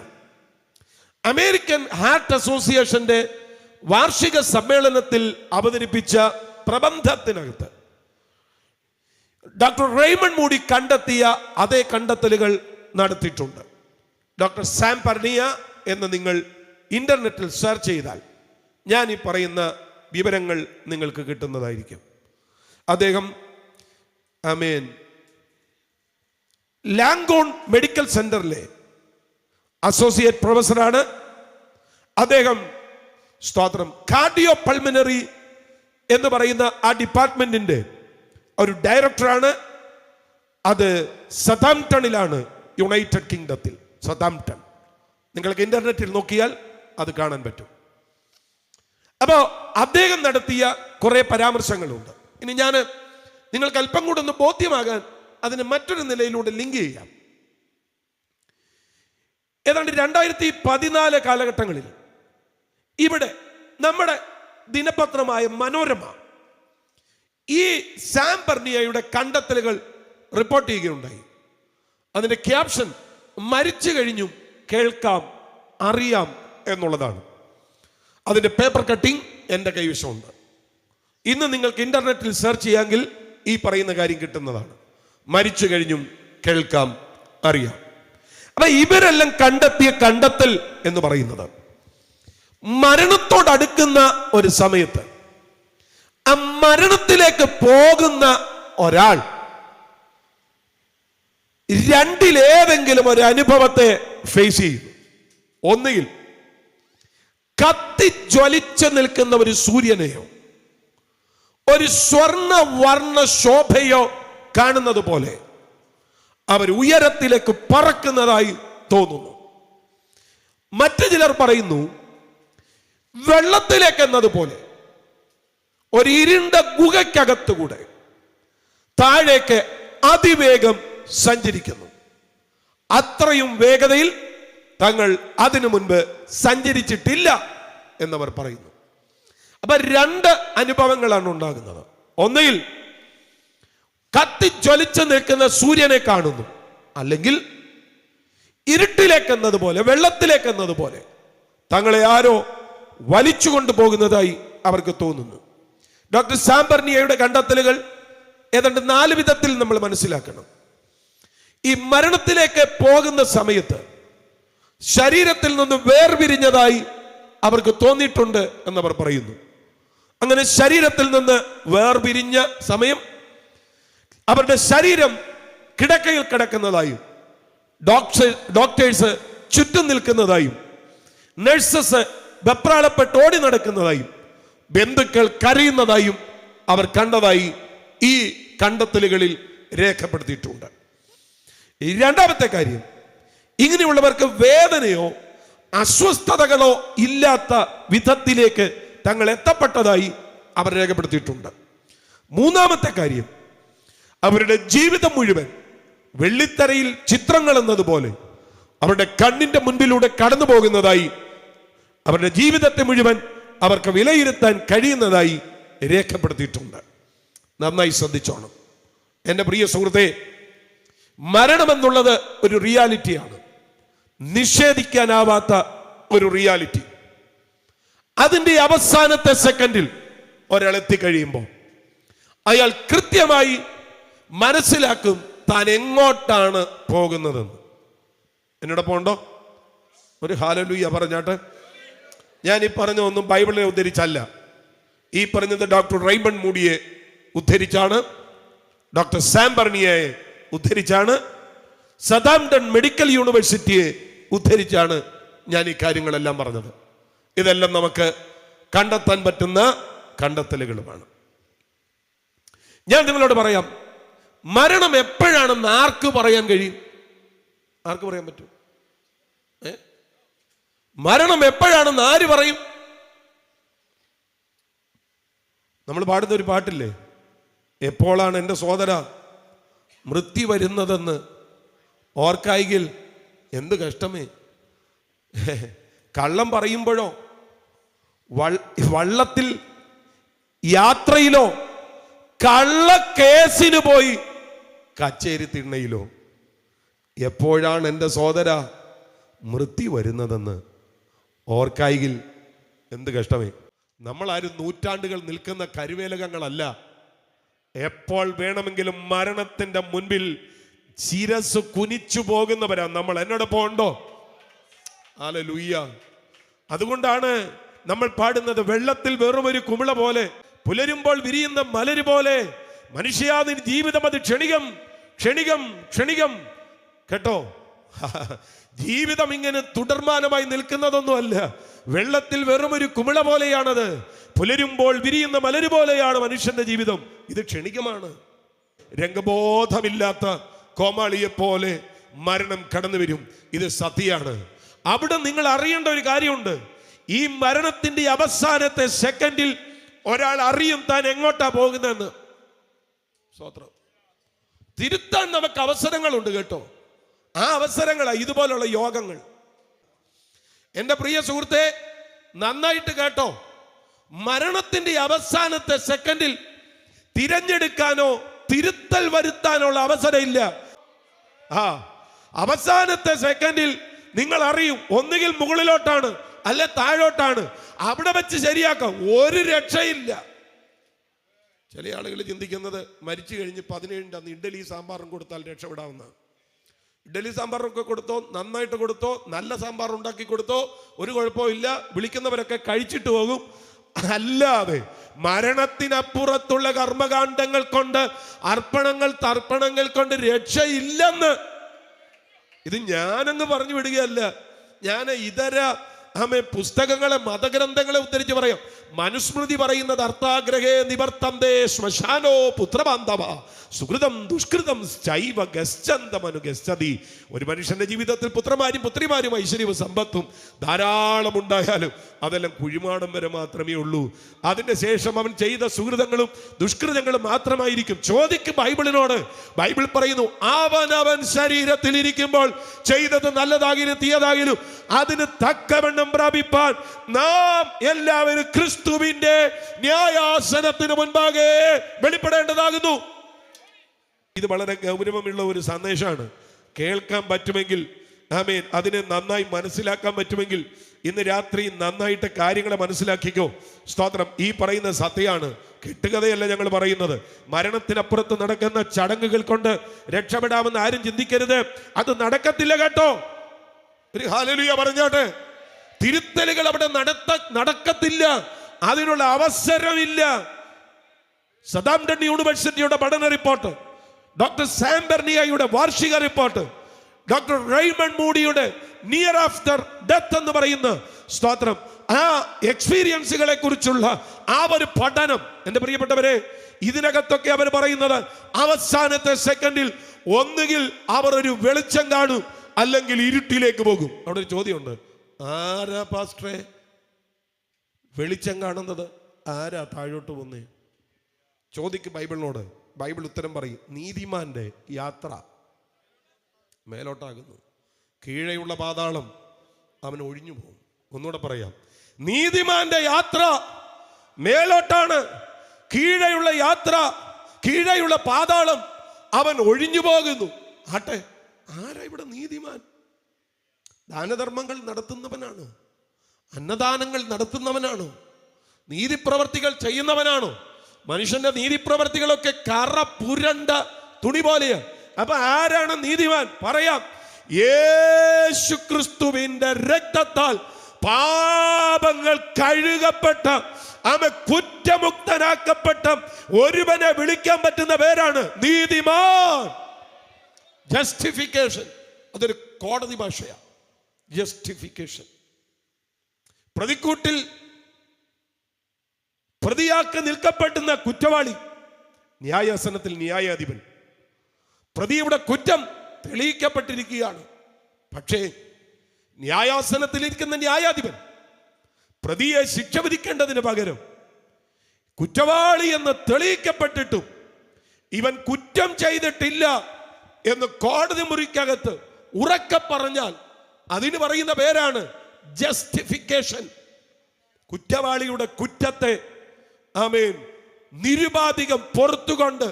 American heart അസോസിയേഷന്റെ വാർഷിക സമ്മേളനത്തിൽ അവതരിപ്പിച്ച പ്രബന്ധത്തിനകത്ത് ഡോക്ടർ റെയ്മണ്ട് മൂഡി കണ്ടെത്തിയ അതേ കണ്ടെത്തലുകൾ നടത്തിയിട്ടുണ്ട്. ഡോക്ടർ സാം പർണിയ എന്ന് നിങ്ങൾ ഇന്റർനെറ്റിൽ സെർച്ച് ചെയ്താൽ ഞാൻ ഈ പറയുന്ന വിവരങ്ങൾ നിങ്ങൾക്ക് കിട്ടുന്നതായിരിക്കും. അദ്ദേഹം ലാംഗോൺ മെഡിക്കൽ സെന്ററിലെ അസോസിയേറ്റ് പ്രൊഫസറാണ്. അദ്ദേഹം, സ്തോത്രം, കാർഡിയോ പൾമിനറി എന്ന് പറയുന്ന ആ ഡിപ്പാർട്ട്മെന്റിന്റെ ഒരു ഡയറക്ടറാണ്. അത് സതാംപ്ടണിലാണ്, യുണൈറ്റഡ് കിങ്ഡത്തിൽ. സതാംപ്ടൺ നിങ്ങൾക്ക് ഇന്റർനെറ്റിൽ നോക്കിയാൽ അത് കാണാൻ പറ്റും. അപ്പോൾ അദ്ദേഹം നടത്തിയ കുറെ പരാമർശങ്ങളുണ്ട്. ഇനി ഞാൻ നിങ്ങൾക്ക് അല്പം കൂടെ ഒന്ന് ബോധ്യമാകാൻ അതിന് മറ്റൊരു നിലയിലൂടെ ലിങ്ക് ചെയ്യാം. ഏതാണ്ട് 2014 കാലഘട്ടങ്ങളിൽ ഇവിടെ നമ്മുടെ ദിനപത്രമായ മനോരമ ഈ സാം പർണിയയുടെ കണ്ടെത്തലുകൾ റിപ്പോർട്ട് ചെയ്യുകയുണ്ടായി. അതിന്റെ ക്യാപ്ഷൻ മരിച്ചു കഴിഞ്ഞും കേൾക്കാം, അറിയാം എന്നുള്ളതാണ്. അതിന്റെ പേപ്പർ കട്ടിംഗ് എൻ്റെ കൈവശമുണ്ട്. ഇന്ന് നിങ്ങൾക്ക് ഇന്റർനെറ്റിൽ സെർച്ച് ചെയ്യാമെങ്കിൽ ഈ പറയുന്ന കാര്യം കിട്ടുന്നതാണ്. മരിച്ചു കഴിഞ്ഞും കേൾക്കാം, അറിയാം. അപ്പൊ ഇവരെല്ലാം കണ്ടെത്തിയ കണ്ടെത്തൽ എന്ന് പറയുന്നത് മരണത്തോടടുക്കുന്ന ഒരു സമയത്ത് ആ മരണത്തിലേക്ക് പോകുന്ന ഒരാൾ 2-ലേതെങ്കിലും ഒരു അനുഭവത്തെ ഫേസ് ചെയ്യുന്നു. ഒന്നുകിൽ കത്തിജ്വലിച്ചു നിൽക്കുന്ന ഒരു സൂര്യനെയോ ഒരു സ്വർണ്ണ വർണ്ണ ശോഭയോ കാണുന്നത് പോലെ അവർ ഉയരത്തിലേക്ക് പറക്കുന്നതായി തോന്നുന്നു. മറ്റു ചിലർ പറയുന്നു വെള്ളത്തിലേക്ക് എന്നതുപോലെ ഒരു ഇരുണ്ട ഗുഹയ്ക്കകത്തുകൂടെ താഴേക്ക് അതിവേഗം സഞ്ചരിക്കുന്നു. അത്രയും വേഗതയിൽ തങ്ങൾ അതിനു മുൻപ് സഞ്ചരിച്ചിട്ടില്ല എന്നവർ പറയുന്നു. അപ്പൊ 2 അനുഭവങ്ങളാണ് ഉണ്ടാകുന്നത്. ഒന്നുകിൽ കത്തിജ്വലിച്ചു നിൽക്കുന്ന സൂര്യനെ കാണുന്നു, അല്ലെങ്കിൽ ഇരുട്ടിലേക്ക് എന്നതുപോലെ, വെള്ളത്തിലേക്ക് എന്നതുപോലെ തങ്ങളെ ആരോ വലിച്ചു കൊണ്ടുപോകുന്നതായി അവർക്ക് തോന്നുന്നു. ഡോക്ടർ സാം പർണിയയുടെ കണ്ടെത്തലുകൾ ഏതാണ്ട് 4 വിധത്തിൽ നമ്മൾ മനസ്സിലാക്കണം. ഈ മരണത്തിലേക്ക് പോകുന്ന സമയത്ത് ശരീരത്തിൽ നിന്ന് വേർപിരിഞ്ഞതായി അവർക്ക് തോന്നിയിട്ടുണ്ട് എന്നവർ പറയുന്നു. അങ്ങനെ ശരീരത്തിൽ നിന്ന് വേർപിരിഞ്ഞ സമയം അവരുടെ ശരീരം കിടക്കയിൽ കിടക്കുന്നതായും ഡോക്ടേഴ്സ് ചുറ്റും നിൽക്കുന്നതായും നഴ്സസ് വെപ്രാളപ്പെട്ട് ഓടി നടക്കുന്നതായും ബന്ധുക്കൾ കരയുന്നതായും അവർ കണ്ടതായി ഈ കണ്ടെത്തലുകളിൽ രേഖപ്പെടുത്തിയിട്ടുണ്ട്. രണ്ടാമത്തെ കാര്യം, ഇങ്ങനെയുള്ളവർക്ക് വേദനയോ അസ്വസ്ഥതകളോ ഇല്ലാത്ത വിധത്തിലേക്ക് തങ്ങൾ എത്തപ്പെട്ടതായി അവർ രേഖപ്പെടുത്തിയിട്ടുണ്ട്. മൂന്നാമത്തെ കാര്യം, അവരുടെ ജീവിതം മുഴുവൻ വെള്ളിത്തറയിൽ ചിത്രങ്ങൾ എന്നതുപോലെ അവരുടെ കണ്ണിന്റെ മുൻപിലൂടെ കടന്നു പോകുന്നതായി, അവരുടെ ജീവിതത്തെ മുഴുവൻ അവർക്ക് വിലയിരുത്താൻ കഴിയുന്നതായി രേഖപ്പെടുത്തിയിട്ടുണ്ട്. നന്നായി ശ്രദ്ധിച്ചോണം. എൻ്റെ പ്രിയ സുഹൃത്തെ, മരണമെന്നുള്ളത് ഒരു റിയാലിറ്റിയാണ്, നിഷേധിക്കാനാവാത്ത ഒരു റിയാലിറ്റി. അതിൻ്റെ അവസാനത്തെ സെക്കൻഡിൽ ഒരാൾ എത്തിക്കഴിയുമ്പോൾ അയാൾ കൃത്യമായി മനസ്സിലാക്കും താൻ എങ്ങോട്ടാണ് പോകുന്നതെന്ന്. എന്നോടൊപ്പം ഉണ്ടോ? ഒരു ഹല്ലേലൂയ പറഞ്ഞാട്ടെ. ഞാൻ ഈ പറഞ്ഞ ഒന്നും ബൈബിളിനെ ഉദ്ധരിച്ചല്ല. ഈ പറഞ്ഞത് ഡോക്ടർ റൈമണ്ട് മൂഡിയെ ഉദ്ധരിച്ചാണ്, ഡോക്ടർ സാം ബർണിയയെ ഉദ്ധരിച്ചാണ്, സതാംപ്ടൺ മെഡിക്കൽ യൂണിവേഴ്സിറ്റിയെ ഉദ്ധരിച്ചാണ് ഞാൻ ഈ കാര്യങ്ങളെല്ലാം പറഞ്ഞത്. ഇതെല്ലാം നമുക്ക് കണ്ടെത്താൻ പറ്റുന്ന കണ്ടെത്തലുകളുമാണ്. ഞാൻ നിങ്ങളോട് പറയാം, മരണം എപ്പോഴാണെന്ന് ആർക്ക് പറയാൻ കഴിയും? ആർക്ക് പറയാൻ പറ്റും? മരണം എപ്പോഴാണെന്ന് ആര് പറയും? നമ്മൾ പാടുന്ന ഒരു പാട്ടില്ലേ, എപ്പോഴാണ് എൻ്റെ സോദര മൃത്യു വരുന്നതെന്ന് ഓർക്കായെങ്കിൽ എന്ത് കഷ്ടമേ. കള്ളം പറയുമ്പോഴോ, വള്ളത്തിൽ യാത്രയിലോ, കള്ളക്കേസിന് പോയി കച്ചേരി തിണ്ണയിലോ, എപ്പോഴാണ് എൻ്റെ സോദര മൃത്യു വരുന്നതെന്ന് ഓർക്കായെങ്കിൽ എന്ത് കഷ്ടമേ. നമ്മളാരും നൂറ്റാണ്ടുകൾ നിൽക്കുന്ന കരുവേലകങ്ങളല്ല. എപ്പോൾ വേണമെങ്കിലും മരണത്തിന്റെ മുൻപിൽ ശിരസ് കുനിച്ചു പോകുന്നവരാ നമ്മൾ. എന്നോടൊപ്പം ഉണ്ടോ? ഹല്ലേലൂയ. അതുകൊണ്ടാണ് നമ്മൾ പാടുന്നത്, വെള്ളത്തിൽ വെറുമൊരു കുമിള പോലെ, പുലരുമ്പോൾ വിരിയുന്ന മലര് പോലെ, മനുഷ്യാതിന് ജീവിതം അത് ക്ഷണികം ക്ഷണികം ക്ഷണികം. കേട്ടോ, ജീവിതം ഇങ്ങനെ തുടർമാനമായി നിൽക്കുന്നതൊന്നുമല്ല. വെള്ളത്തിൽ വെറുമൊരു കുമിള പോലെയാണത്. പുലരുമ്പോൾ വിരിയുന്ന മലര് പോലെയാണ് മനുഷ്യന്റെ ജീവിതം. ഇത് ക്ഷണികമാണ്. രംഗബോധമില്ലാത്ത കോമാളിയെ പോലെ മരണം കടന്നു വരും. ഇത് സത്യമാണ്. അവിടെ നിങ്ങൾ അറിയേണ്ട ഒരു കാര്യമുണ്ട്. ഈ മരണത്തിന്റെ അവസാനത്തെ സെക്കൻഡിൽ ഒരാൾ അറിയും താൻ എങ്ങോട്ടാ പോകുന്നതെന്ന്. സ്തോത്രം. തിരുത്താൻ നമുക്ക് അവസരങ്ങളുണ്ട് കേട്ടോ. ആ അവസരങ്ങളാണ് ഇതുപോലുള്ള യോഗങ്ങൾ. എൻ്റെ പ്രിയ സുഹൃത്തെ, നന്നായിട്ട് കേട്ടോ. മരണത്തിന്റെ അവസാനത്തെ സെക്കൻഡിൽ തിരഞ്ഞെടുക്കാനോ തിരുത്തൽ വരുത്താനുള്ള അവസരമില്ല. അവസാനത്തെ സെക്കൻഡിൽ നിങ്ങൾ അറിയും, ഒന്നുകിൽ മുകളിലോട്ടാണ് അല്ലെ താഴോട്ടാണ്. അവിടെ വെച്ച് ശരിയാക്കാം, ഒരു രക്ഷയില്ല. ചില ആളുകൾ ചിന്തിക്കുന്നത് മരിച്ചു കഴിഞ്ഞ് 17 അന്ന് ഇഡ്ഡലി സാമ്പാറും കൊടുത്താൽ രക്ഷപ്പെടാവുന്ന. ഇഡ്ഡലി സാമ്പാറൊക്കെ കൊടുത്തോ, നന്നായിട്ട് കൊടുത്തോ, നല്ല സാമ്പാർ ഉണ്ടാക്കി കൊടുത്തോ, ഒരു കുഴപ്പമില്ല. വിളിക്കുന്നവരൊക്കെ കഴിച്ചിട്ട് പോകും. അല്ലാതെ മരണത്തിനപ്പുറത്തുള്ള കർമ്മകാണ്ഡങ്ങൾ കൊണ്ട്, അർപ്പണങ്ങൾ തർപ്പണങ്ങൾ കൊണ്ട് രക്ഷയില്ലെന്ന് ഇത് ഞാനങ്ങ് പറഞ്ഞു വിടുകയല്ല. ഞാൻ ഇതര പുസ്തകങ്ങളെ, മതഗ്രന്ഥങ്ങളെ ഉദ്ധരിച്ച് പറയാം. മനുസ്മൃതി പറയുന്നത്, അർത്ഥാഗ്രഹേ നിവർത്തന്തേ ശ്മശാനോ പുത്രബാന്ധവ സുഹൃതം ദുഷ്കൃതം ചൈവ ഗശ്ചന്തമനുഗശ്ചതി. ഒരു മനുഷ്യന്റെ ജീവിതത്തിൽ പുത്രന്മാരും പുത്രിമാരും ഐശ്വര്യവും സമ്പത്തും ധാരാളം ഉണ്ടായാലും അതെല്ലാം കുഴിമാടം വരെ മാത്രമേ ഉള്ളൂ. അതിന്റെ ശേഷം അവൻ ചെയ്ത സുഹൃതങ്ങളും ദുഷ്കൃതങ്ങളും മാത്രമായിരിക്കും. ചോദിക്കും ബൈബിളിനോട്. ബൈബിൾ പറയുന്നു, അവനവൻ ശരീരത്തിൽ ഇരിക്കുമ്പോൾ ചെയ്തത് നല്ലതാകിലും തീയതാകിലും അതിന് തക്കവണ്ണം പ്രാപിപ്പാൻ നാം എല്ലാവരും ക്രിസ്തുവിന്റെ ന്യായാസനത്തിന് മുൻപാകെ വെളിപ്പെടേണ്ടതാകുന്നു. ഇത് വളരെ ഗൗരവമുള്ള ഒരു സന്ദേശമാണ്. കേൾക്കാൻ പറ്റുമെങ്കിൽ, ആമേൻ, അതിനെ നന്നായി മനസ്സിലാക്കാൻ പറ്റുമെങ്കിൽ ഇന്ന് രാത്രി നന്നായിട്ട് കാര്യങ്ങളെ മനസ്സിലാക്കിക്കോ. സ്തോത്രം. ഈ പറയുന്ന സത്യമാണ്, കെട്ടുകഥയല്ല ഞങ്ങൾ പറയുന്നത്. മരണത്തിനപ്പുറത്ത് നടക്കുന്ന ചടങ്ങുകൾ കൊണ്ട് രക്ഷപ്പെടാമെന്ന് ആരും ചിന്തിക്കരുത്. അത് നടക്കത്തില്ല കേട്ടോ. ഒരു ഹല്ലേലൂയ പറഞ്ഞോട്ടെ. തിരുത്തലുകൾ അവിടെ നടക്കത്തില്ല. അതിനുള്ള അവസരമില്ല. സതാംപ്ടൺ യൂണിവേഴ്സിറ്റിയുടെ പഠന റിപ്പോർട്ട്, ഡോക്ടർ സാം ബർണിയയുടെ വാർഷിക റിപ്പോർട്ട്, ഡോക്ടർ റൈമണ്ട് മൂഡിയുടെ നിയർ ആഫ്റ്റർ ഡെത്ത് എന്ന് പറയുന്ന, സ്തോത്രം, ആ എക്സ്പീരിയൻസുകളെ കുറിച്ചുള്ള ആ ഒരു പഠനം. എൻ്റെ പ്രിയപ്പെട്ടവരെ, ഇതിനകത്തൊക്കെ അവർ പറയുന്നത് അവസാനത്തെ സെക്കൻഡിൽ ഒന്നുകിൽ അവർ ഒരു വെളിച്ചം കാണും, അല്ലെങ്കിൽ ഇരുട്ടിലേക്ക് പോകും. അവിടെ ഒരു ചോദ്യമുണ്ട്, ആരാ പാസ്റ്ററെ വെളിച്ചം കാണുന്നത്? ആരാ താഴോട്ട് പോകുന്നേ? ചോദിക്കും ബൈബിളിനോട്. ബൈബിൾ ഉത്തരം പറയും, നീതിമാന്റെ യാത്ര മേലോട്ടാകുന്നു, കീഴെയുള്ള പാതാളം അവൻ ഒഴിഞ്ഞു പോകും. ഒന്നുകൂടെ പറയാം, നീതിമാന്റെ യാത്ര മേലോട്ടാണ്, കീഴെയുള്ള യാത്ര കീഴെയുള്ള പാതാളം അവൻ ഒഴിഞ്ഞു പോകുന്നു. ആട്ടെ, ആരാ ഇവിടെ നീതിമാൻ? ദാനധർമ്മങ്ങൾ നടത്തുന്നവനാണോ? അന്നദാനങ്ങൾ നടത്തുന്നവനാണോ? നീതിപ്രവർത്തികൾ ചെയ്യുന്നവനാണോ? മനുഷ്യന്റെ നീതിപ്രവർത്തികളൊക്കെ കറ പുരണ്ട തുണി പോലെയാണ്. അപ്പൊ ആരാണ് നീതിമാൻ? പറയാം, യേശു ക്രിസ്തുവിന്റെ രക്തത്താൽ പാപങ്ങൾ കഴുകപ്പെട്ട, അവൻ കുറ്റമുക്തനാക്കപ്പെട്ട ഒരുവനെ വിളിക്കാൻ പറ്റുന്ന പേരാണ് നീതിമാൻ. ജസ്റ്റിഫിക്കേഷൻ, അതൊരു കോടതി ഭാഷയാണ്. ജസ്റ്റിഫിക്കേഷൻ. പ്രതിക്കൂട്ടിൽ പ്രതിയാക്കി നിൽക്കപ്പെടുന്ന കുറ്റവാളി, ന്യായാസനത്തിൽ ന്യായാധിപൻ. പ്രതിയുടെ കുറ്റം തെളിയിക്കപ്പെട്ടിരിക്കുകയാണ്. പക്ഷേ ന്യായാസനത്തിലിരിക്കുന്ന ന്യായാധിപൻ പ്രതിയെ ശിക്ഷ വിധിക്കേണ്ടതിന് പകരം കുറ്റവാളി എന്ന് തെളിയിക്കപ്പെട്ടിട്ടും ഇവൻ കുറ്റം ചെയ്തിട്ടില്ല എന്ന് കോടതി മുറിക്കകത്ത് ഉറക്കെ പറഞ്ഞാൽ അതിന് പറയുന്ന പേരാണ് ജസ്റ്റിഫിക്കേഷൻ. കുറ്റവാളിയുടെ കുറ്റത്തെ ആമേൻ നിരുപാധികം പുറത്തുകൊണ്ട്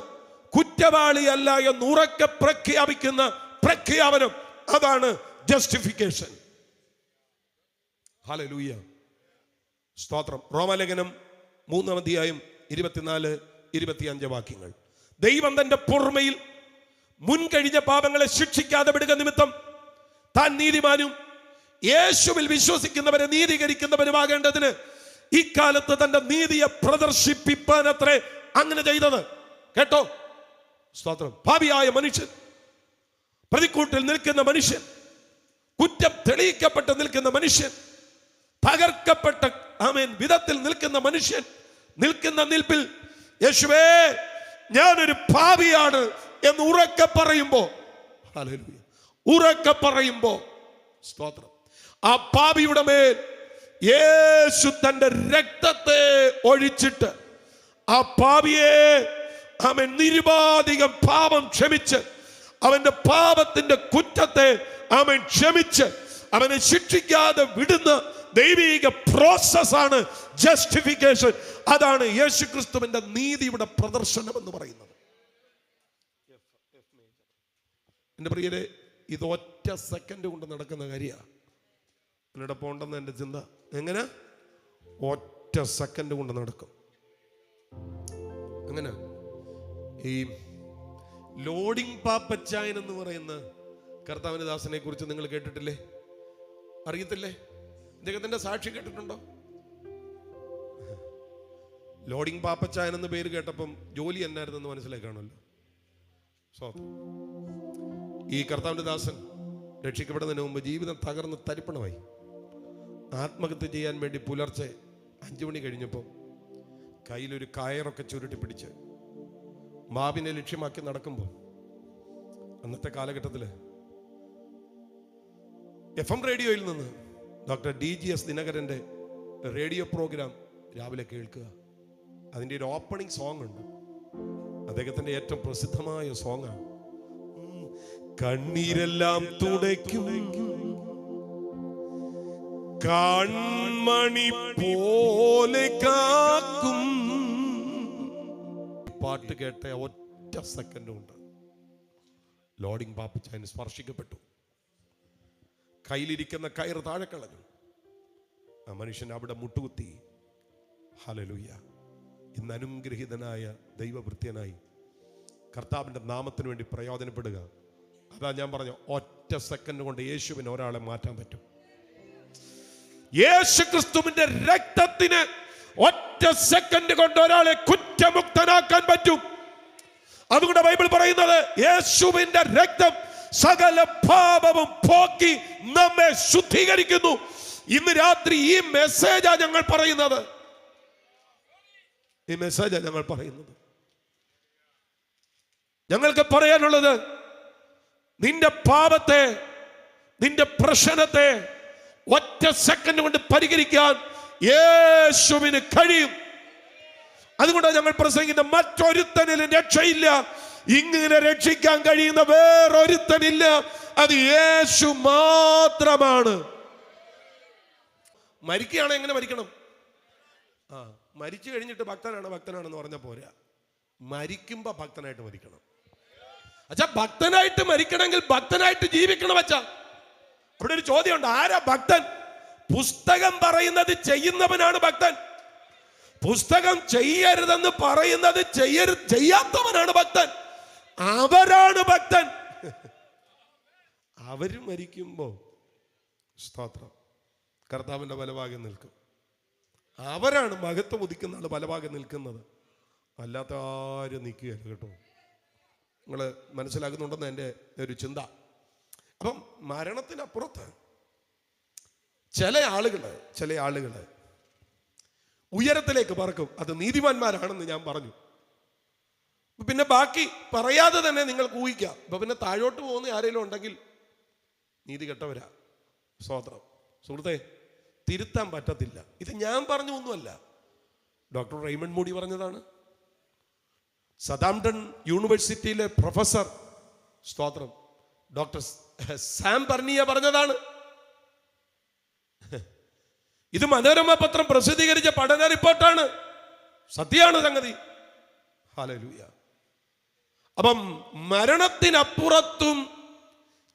കുറ്റവാളിയല്ല എന്ന് ഉറക്കെ പ്രഖ്യാപിക്കുന്ന പ്രഖ്യാപനം, അതാണ് ജസ്റ്റിഫിക്കേഷൻ. ഹല്ലേലൂയ, സ്തോത്രം. റോമാലേഖനം 3-ാം അധ്യായം 24-25 വാക്യങ്ങൾ. ദൈവം തന്റെ പൊറുമയിൽ മുൻകഴിഞ്ഞ പാപങ്ങളെ ശിക്ഷിക്കാതെ വിടുക നിമിത്തം താൻ നീതിമാനും യേശുവിൽ വിശ്വസിക്കുന്നവരെ നീതീകരിക്കുന്നവരുമാകേണ്ടതിന് ഇക്കാലത്ത് തന്റെ നീതിയെ പ്രദർശിപ്പിപ്പാൻ അത്രേ അങ്ങനെ ചെയ്തത്. കേട്ടോ, സ്തോത്രം. ഭാവിയായ മനുഷ്യൻ, പ്രതിക്കൂട്ടിൽ നിൽക്കുന്ന മനുഷ്യൻ, കുറ്റം തെളിയിക്കപ്പെട്ട് നിൽക്കുന്ന മനുഷ്യൻ, തകർക്കപ്പെട്ട ആമേൻ വിധത്തിൽ നിൽക്കുന്ന മനുഷ്യൻ നിൽക്കുന്ന നിൽപ്പിൽ യേശുവേ ഞാനൊരു പാപിയാണ് എന്ന് ഉറക്കെ പറയുമ്പോ, ഹല്ലേലൂയ, ഉറക്കെ പറയുമ്പോ, സ്തോത്രം, ആ പാപിയുടെ മേൽ യേശു തന്റെ രക്തത്തെ ഒഴിച്ചിട്ട് ആ പാപിയെ അവൻ നിരുപാധികം പാപം ക്ഷമിച്ച് അവന്റെ പാപത്തിന്റെ കുറ്റത്തെ അവൻ ക്ഷമിച്ച് അവനെ ശിക്ഷിക്കാതെ വിടുന്ന ദൈവിക പ്രോസസ്സാണ് ജസ്റ്റിഫിക്കേഷൻ. അതാണ് യേശു ക്രിസ്തുവിന്റെ നീതിയുടെ പ്രദർശനം എന്ന് പറയുന്നത്. എൻ്റെ പ്രിയരെ, ഇത് ഒറ്റ സെക്കൻഡ് കൊണ്ട് നടക്കുന്ന കാര്യമാണ്. എന്നോട് പോണ്ടെന്ന് എൻ്റെ ചിന്ത. എങ്ങനെ? ഒറ്റ സെക്കൻഡ് കൊണ്ട് നടക്കും. അങ്ങനെ ഈ ലോഡിംഗ് പാപ്പച്ചായൻ എന്ന് പറയുന്ന കർത്താവിന്റെ ദാസനെ കുറിച്ച് നിങ്ങൾ കേട്ടിട്ടില്ലേ? അറിയത്തില്ലേ? അദ്ദേഹത്തിന്റെ സാക്ഷി കേട്ടിട്ടുണ്ടോ? ലോഡിംഗ് പാപ്പച്ചായൻ എന്ന് പേര് കേട്ടപ്പം ജോലി എന്നായിരുന്നെന്ന് മനസ്സിലായി കാണുമല്ലോ. ഈ കർത്താവിന്റെ ദാസൻ രക്ഷിക്കപ്പെടുന്നതിന് മുമ്പ് ജീവിതം തകർന്ന് തരിപ്പണമായി. ആത്മഹത്യ ചെയ്യാൻ വേണ്ടി പുലർച്ചെ 5 മണി കഴിഞ്ഞപ്പോൾ കയ്യിലൊരു കയറൊക്കെ ചുരുട്ടി പിടിച്ച് മാവിനെ ലക്ഷ്യമാക്കി നടക്കുമ്പോൾ അന്നത്തെ കാലഘട്ടത്തിൽ FM റേഡിയോയിൽ നിന്ന് ഡോക്ടർ DGS ദിനകരൻ്റെ റേഡിയോ പ്രോഗ്രാം രാവിലെ കേൾക്കുക. അതിൻ്റെ ഒരു ഓപ്പണിംഗ് സോങ് ഉണ്ട്. അദ്ദേഹത്തിൻ്റെ ഏറ്റവും പ്രസിദ്ധമായ സോങ്ങാണ് കണ്ണീരെല്ലാം തുടയ്ക്കും കൺമണി പോലെ കാക്കും. പാട്ട് കേട്ട ഒറ്റ സെക്കൻഡ് കൊണ്ട് ലോഡിംഗ് പാപ്പച്ചായൻ സ്പർശിക്കപ്പെട്ടു. കയ്യിലിരിക്കുന്ന കയറ് താഴെ കളഞ്ഞു. ആ മനുഷ്യൻ അവിടെ മുട്ടുകുത്തി. ഹല്ലേലൂയ. ഇന്ന് അനുഗ്രഹീതനായ ദൈവവൃത്യനായി കർത്താവിൻ്റെ നാമത്തിന് വേണ്ടി പ്രയോജനപ്പെടുക. അതാ ഞാൻ പറഞ്ഞു, ഒറ്റ സെക്കൻഡ് കൊണ്ട് യേശുവിന് ഒരാളെ മാറ്റാൻ പറ്റും. യേശു ക്രിസ്തുവിന്റെ രക്തത്തിന് ഒറ്റ സെക്കൻഡ് കൊണ്ട് ഒരാളെ കുറ്റമുക്തനാക്കാൻ പറ്റും. അതുകൊണ്ട് ബൈബിൾ പറയുന്നത് യേശുവിന്റെ രക്തം സകല പാപവും പോക്കി നമ്മെ ശുദ്ധീകരിക്കുന്നു. ഇന്ന് രാത്രി ഈ മെസ്സേജാ ഞങ്ങൾ പറയുന്നത്. ഈ മെസ്സേജാ ഞങ്ങൾ പറയുന്നത്. ഞങ്ങൾക്ക് പറയാനുള്ളത്, നിന്റെ പാപത്തെ, നിന്റെ പ്രശ്നത്തെ ഒറ്റ സെക്കൻഡ് കൊണ്ട് പരിഹരിക്കാൻ യേശുവിന് കഴിയും. അതുകൊണ്ടാണ് ഞങ്ങൾ പ്രസംഗിക്കുന്ന മറ്റൊരുത്തനിലും രക്ഷയില്ല. ഇങ്ങനെ രക്ഷിക്കാൻ കഴിയുന്ന വേറൊരുത്തനില്ല. അത് യേശു മാത്രമാണ്. മരിക്കുകയാണ്. എങ്ങനെ മരിക്കണം? മരിച്ചു കഴിഞ്ഞിട്ട് ഭക്തനാണെന്ന് പറഞ്ഞ പോരാ. മരിക്കുമ്പോ ഭക്തനായിട്ട് മരിക്കണം. അച്ഛാ, ഭക്തനായിട്ട് മരിക്കണമെങ്കിൽ ഭക്തനായിട്ട് ജീവിക്കണം. അച്ഛാ, അവിടെ ഒരു ചോദ്യമുണ്ട്, ആരാ ഭക്തൻ? പുസ്തകം പറയുന്നത് ചെയ്യുന്നവനാണ് ഭക്തൻ. പുസ്തകം ചെയ്യരുതെന്ന് പറയുന്നത് ചെയ്യാത്തവനാണ് ഭക്തൻ. അവരാണ് ഭക്തൻ. അവര് മരിക്കുമ്പോ സ്തോത്രം, കർത്താവിന്റെ വലഭാഗം നിൽക്കും. അവരാണ് മഹത്വം ഉദിക്കുന്ന ആൾ വലഭാഗം നിൽക്കുന്നത്. അല്ലാത്ത ആരും നിൽക്കുകയല്ല കേട്ടോ. നിങ്ങൾ മനസ്സിലാക്കുന്നുണ്ടെന്ന് എൻ്റെ ഒരു ചിന്ത. അപ്പം മരണത്തിനപ്പുറത്ത് ചില ആളുകൾ ഉയരത്തിലേക്ക് പറക്കും. അത് നീതിമാന്മാരാണെന്ന് ഞാൻ പറഞ്ഞു. പിന്നെ ബാക്കി പറയാതെ തന്നെ നിങ്ങൾക്ക് ഊഹിക്കാം. അപ്പൊ പിന്നെ താഴോട്ട് പോകുന്ന ആരെങ്കിലും ഉണ്ടെങ്കിൽ നീതി കെട്ടവരാ. സ്തോത്രം. സുഹൃത്തെ, തിരുത്താൻ പറ്റത്തില്ല. ഇത് ഞാൻ പറഞ്ഞു ഒന്നുമല്ല, ഡോക്ടർ റെയ്മണ്ട് മൂഡി പറഞ്ഞതാണ്. സതാംപ്ടൺ യൂണിവേഴ്സിറ്റിയിലെ പ്രൊഫസർ, സ്തോത്രം, ഡോക്ടർ സാം ബർണിയ പറഞ്ഞതാണ്. ഇത് മനോരമ പത്രം പ്രസിദ്ധീകരിച്ച പഠന റിപ്പോർട്ടാണ്. സത്യമാണ് സംഗതി. ഹല്ലേലൂയ. അപ്പം മരണത്തിനപ്പുറത്തും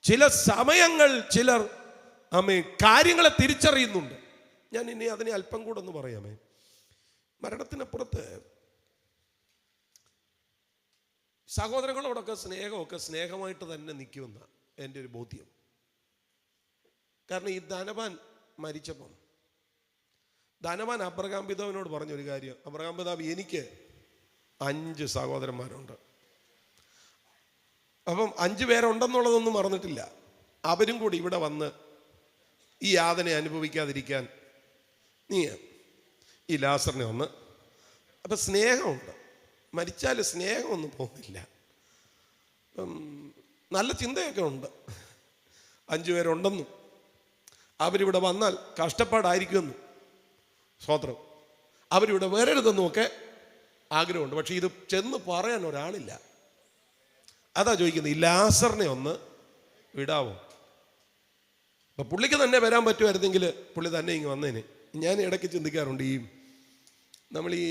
ചില സമയങ്ങൾ ചിലർ കാര്യങ്ങളെ തിരിച്ചറിയുന്നുണ്ട്. ഞാൻ ഇനി അതിനെ അല്പം കൂടെ ഒന്ന് പറയാമേ. മരണത്തിനപ്പുറത്ത് സഹോദരങ്ങളോടൊക്കെ സ്നേഹമായിട്ട് തന്നെ നിൽക്കുമെന്ന എൻ്റെ ഒരു ബോധ്യം. കാരണം ഈ ധനവാൻ മരിച്ചപ്പം ധനവാൻ അബ്രഹാം പിതാവിനോട് പറഞ്ഞൊരു കാര്യം. അബ്രഹാം പിതാവ്, എനിക്ക് 5 സഹോദരന്മാരുണ്ട്. അപ്പം 5 പേരുണ്ടെന്നുള്ളതൊന്നും മറന്നിട്ടില്ല. അവരും കൂടി ഇവിടെ വന്ന് ഈ യാതന അനുഭവിക്കാതിരിക്കാൻ നീ ഈ ലാസറിനെ ഒന്ന്. അപ്പം സ്നേഹമുണ്ട്. മരിച്ചാൽ സ്നേഹമൊന്നും പോകുന്നില്ല. നല്ല ചിന്തയൊക്കെ ഉണ്ട്. 5 പേരുണ്ടെന്നും അവരിവിടെ വന്നാൽ കഷ്ടപ്പാടായിരിക്കുമെന്നും, സ്തോത്രം, അവരിവിടെ വരരുതെന്നും ഒക്കെ ആഗ്രഹമുണ്ട്. പക്ഷെ ഇത് ചെന്ന് പറയാൻ ഒരാളില്ല. അതാ ചോദിക്കുന്നത്, ഈ ലാസറിനെ ഒന്ന് വിടാവോ? അപ്പൊ പുള്ളിക്ക് തന്നെ വരാൻ പറ്റുമായിരുന്നെങ്കിൽ പുള്ളി തന്നെ ഇങ്ങ് വന്നേനെ. ഞാൻ ഇടയ്ക്ക് ചിന്തിക്കാറുണ്ട്, നമ്മൾ ഈ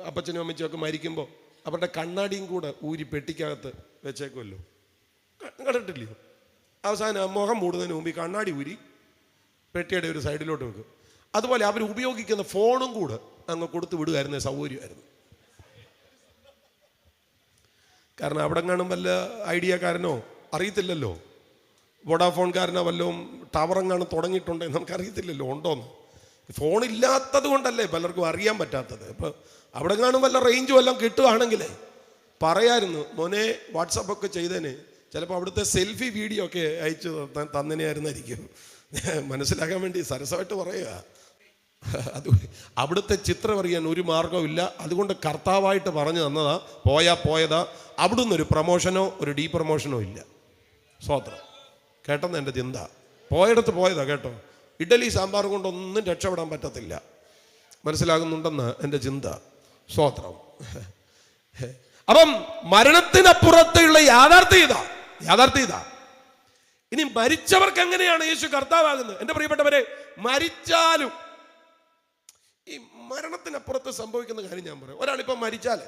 അപ്പച്ചനും അമ്മച്ചും ഒക്കെ മരിക്കുമ്പോൾ അവരുടെ കണ്ണാടിയും കൂടെ ഊരി പെട്ടിക്കകത്ത് വെച്ചേക്കുമല്ലോ, കണ്ടിട്ടില്ലയോ? അവസാനം മുഖം മൂടുന്നതിന് മുമ്പ് ഈ കണ്ണാടി ഊരി പെട്ടിയുടെ ഒരു സൈഡിലോട്ട് വെക്കും. അതുപോലെ അവർ ഉപയോഗിക്കുന്ന ഫോണും കൂടെ അങ്ങ് കൊടുത്ത് വിടുമായിരുന്ന സൗകര്യമായിരുന്നു. കാരണം അവിടെ കാണും വല്ല ഐഡിയക്കാരനോ അറിയത്തില്ലല്ലോ, വോഡാഫോൺകാരനോ വല്ലതും ടവറെങ്ങാനും തുടങ്ങിയിട്ടുണ്ടെന്ന് നമുക്കറിയത്തില്ലല്ലോ ഉണ്ടോന്ന്. ഫോണില്ലാത്തത് കൊണ്ടല്ലേ പലർക്കും അറിയാൻ പറ്റാത്തത്. ഇപ്പം അവിടെ കാണും വല്ല റേഞ്ചും എല്ലാം കിട്ടുകയാണെങ്കിൽ പറയായിരുന്നു, മോനെ വാട്സപ്പൊക്കെ ചെയ്തേനെ, ചിലപ്പോൾ അവിടുത്തെ സെൽഫി വീഡിയോ ഒക്കെ അയച്ചു തന്നനെയായിരുന്നായിരിക്കും. മനസ്സിലാക്കാൻ വേണ്ടി സരസമായിട്ട് പറയുക. അത് അവിടുത്തെ ചിത്രം അറിയാൻ ഒരു മാർഗമില്ല. അതുകൊണ്ട് കർത്താവായിട്ട് പറഞ്ഞു തന്നതാ, പോയതാ. അവിടുന്ന് ഒരു പ്രൊമോഷനോ ഒരു ഡീ പ്രൊമോഷനോ ഇല്ല. സ്തോത്രം. കേട്ടെന്ന് എൻ്റെ ചിന്ത. പോയടത്ത് പോയതാ കേട്ടോ. ഇഡലി സാമ്പാർ കൊണ്ടൊന്നും രക്ഷപ്പെടാൻ പറ്റത്തില്ല. മനസ്സിലാകുന്നുണ്ടെന്ന് എൻ്റെ ചിന്ത. സ്തോത്രം. അപ്പം മരണത്തിനപ്പുറത്തുള്ള യാഥാർത്ഥ്യം ഇതാ. ഇനി മരിച്ചവർക്ക് എങ്ങനെയാണ് യേശു കർത്താവാകുന്നത്? എൻ്റെ പ്രിയപ്പെട്ടവരെ, മരിച്ചാലും ഈ മരണത്തിനപ്പുറത്ത് സംഭവിക്കുന്ന കാര്യം ഞാൻ പറയാം. ഒരാളിപ്പം മരിച്ചാൽ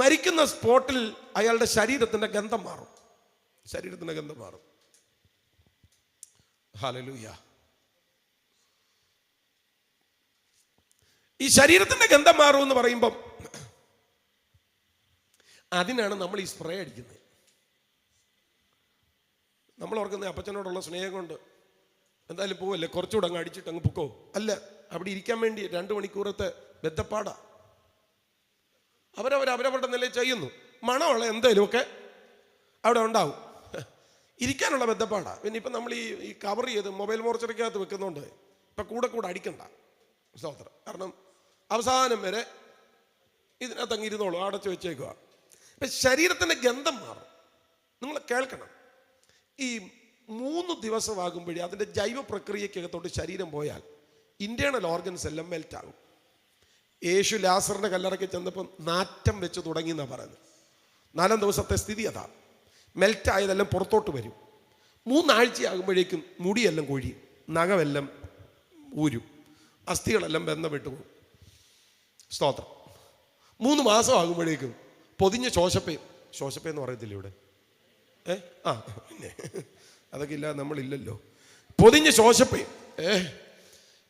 മരിക്കുന്ന സ്പോട്ടിൽ അയാളുടെ ശരീരത്തിന്റെ ഗന്ധം മാറും. ഹല്ലേലൂയ. ഈ ശരീരത്തിന്റെ ഗന്ധം മാറും എന്ന് പറയുമ്പം അതിനാണ് നമ്മൾ ഈ സ്പ്രേ അടിക്കുന്നത്. നമ്മൾ ഓർക്കുന്ന അപ്പച്ചനോടുള്ള സ്നേഹം കൊണ്ട് എന്തായാലും പോവല്ലേ, കുറച്ചുകൂടെ അങ്ങ് അടിച്ചിട്ട് അങ്ങ് പൊക്കോ. അല്ല, അവിടെ ഇരിക്കാൻ വേണ്ടി 2 മണിക്കൂറത്തെ ബദ്ധപ്പാടാ. അവരവരുടെ നിലയിൽ ചെയ്യുന്നു. മണമുള്ള എന്തേലുമൊക്കെ അവിടെ ഉണ്ടാവും. ഇരിക്കാനുള്ള ബദ്ധപ്പാടാ. പിന്നെ ഇപ്പം നമ്മൾ ഈ കവർ ചെയ്ത് മൊബൈൽ മോർച്ചറിക്കകത്ത് വെക്കുന്നുണ്ട്. ഇപ്പം കൂടെ അടിക്കണ്ട. സ്തോത്രം. കാരണം അവസാനം വരെ ഇതിനകത്ത് അങ്ങ് ഇരുന്നോളൂ, അടച്ചു വെച്ചേക്കുക. ഇപ്പം ശരീരത്തിൻ്റെ ഗന്ധം മാറും. നിങ്ങൾ കേൾക്കണം, ഈ 3 ദിവസമാകുമ്പോഴേ അതിൻ്റെ ജൈവ പ്രക്രിയക്കകത്തോട്ട് ശരീരം പോയാൽ ഇന്റേണൽ ഓർഗൻസ് എല്ലാം മെൽറ്റാകും. യേശു ലാസറിന്റെ കല്ലറയ്ക്ക് ചെന്നപ്പം നാറ്റം വെച്ച് തുടങ്ങി എന്നാണ് പറയുന്നത്. 4 ദിവസത്തെ സ്ഥിതി അതാ. മെൽറ്റായതെല്ലാം പുറത്തോട്ട് വരും. 3 ആഴ്ചയാകുമ്പോഴേക്കും മുടിയെല്ലാം കൊഴിയും, നഖമെല്ലാം ഊരും, അസ്ഥികളെല്ലാം ബന്ധം വിട്ടുപോകും. സ്തോത്രം. 3 മാസം ആകുമ്പോഴേക്കും പൊതിഞ്ഞ ശോശപ്പയെന്ന് പറയത്തില്ല ഇവിടെ. പിന്നെ അതൊക്കെ ഇല്ല, നമ്മളില്ലല്ലോ. പൊതിഞ്ഞ ശോശപ്പയും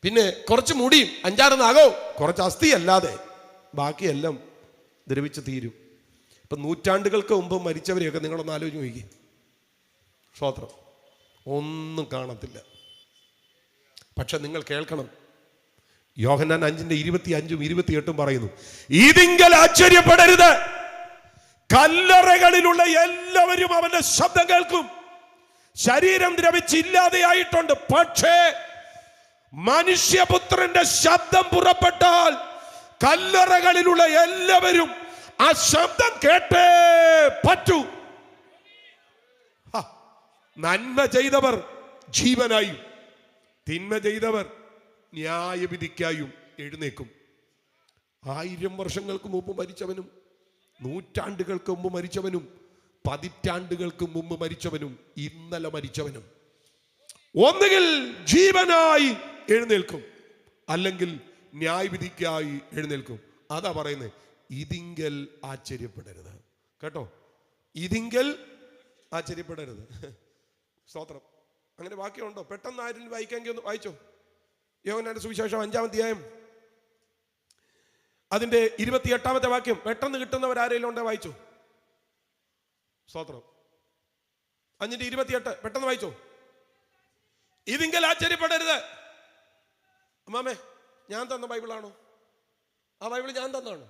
പിന്നെ കുറച്ച് മുടിയും 5-6 നഖവും കുറച്ച് അസ്ഥി അല്ലാതെ ബാക്കിയെല്ലാം ദ്രവിച്ച് തീരും. ഇപ്പം നൂറ്റാണ്ടുകൾക്ക് മുമ്പ് മരിച്ചവരെയൊക്കെ നിങ്ങളൊന്ന് ആലോചിച്ച് നോക്കി. സ്തോത്രം. ഒന്നും കാണത്തില്ല. പക്ഷെ നിങ്ങൾ കേൾക്കണം, യോഹന്നാൻ 5:25-28 പറയുന്നു, ഇതിങ്കൽ ആശ്ചര്യപ്പെടരുത്, കല്ലറകളിലുള്ള എല്ലാവരും അവന്റെ ശബ്ദം കേൾക്കും. ശരീരം ദ്രവിച്ചില്ലാതെയായിട്ടുണ്ട്, പക്ഷേ മനുഷ്യപുത്രന്റെ ശബ്ദം പുറപ്പെട്ടാൽ കല്ലറകളിലുള്ള എല്ലാവരും ആ ശബ്ദം കേട്ടേ പറ്റൂ. നന്മ ചെയ്തവർ ജീവനായും തിന്മ ചെയ്തവർ ന്യായവിധിക്കായും എഴുന്നേക്കും. 1000 വർഷങ്ങൾക്ക് മുമ്പ് മരിച്ചവനും 100 നൂറ്റാണ്ടുകൾക്ക് മുമ്പ് മരിച്ചവനും 10 പതിറ്റാണ്ടുകൾക്ക് മുമ്പ് മരിച്ചവനും ഇന്നലെ മരിച്ചവനും ഒന്നുകിൽ ജീവനായി എഴുന്നേൽക്കും, അല്ലെങ്കിൽ ന്യായവിധിക്കായി എഴുന്നേൽക്കും. അതാ പറയുന്നത്, ഇതിങ്കൽ ആശ്ചര്യപ്പെടരുത്. കേട്ടോ, ഇതിങ്കൽ ആശ്ചര്യപ്പെടരുത്. സ്തോത്രം. അങ്ങനെ വാക്യമുണ്ടോ? പെട്ടെന്ന് ആരെങ്കിലും വായിക്കാമെങ്കിൽ ഒന്ന് വായിച്ചോ. യോഹന്നാന്റെ സുവിശേഷം 5-ാം അധ്യായം അതിന്റെ 28-ാമത്തെ വാക്യം. പെട്ടെന്ന് കിട്ടുന്നവരാരെങ്കിലും ഉണ്ടോ? വായിച്ചോ. സ്തോത്രം. 5:28 പെട്ടെന്ന് വായിച്ചോ. ഇതിങ്കൽ ആശ്ചര്യപ്പെടരുത്. അമ്മാമേ, ഞാൻ തന്ന ബൈബിളാണോ? ആ ബൈബിൾ ഞാൻ തന്നാണോ?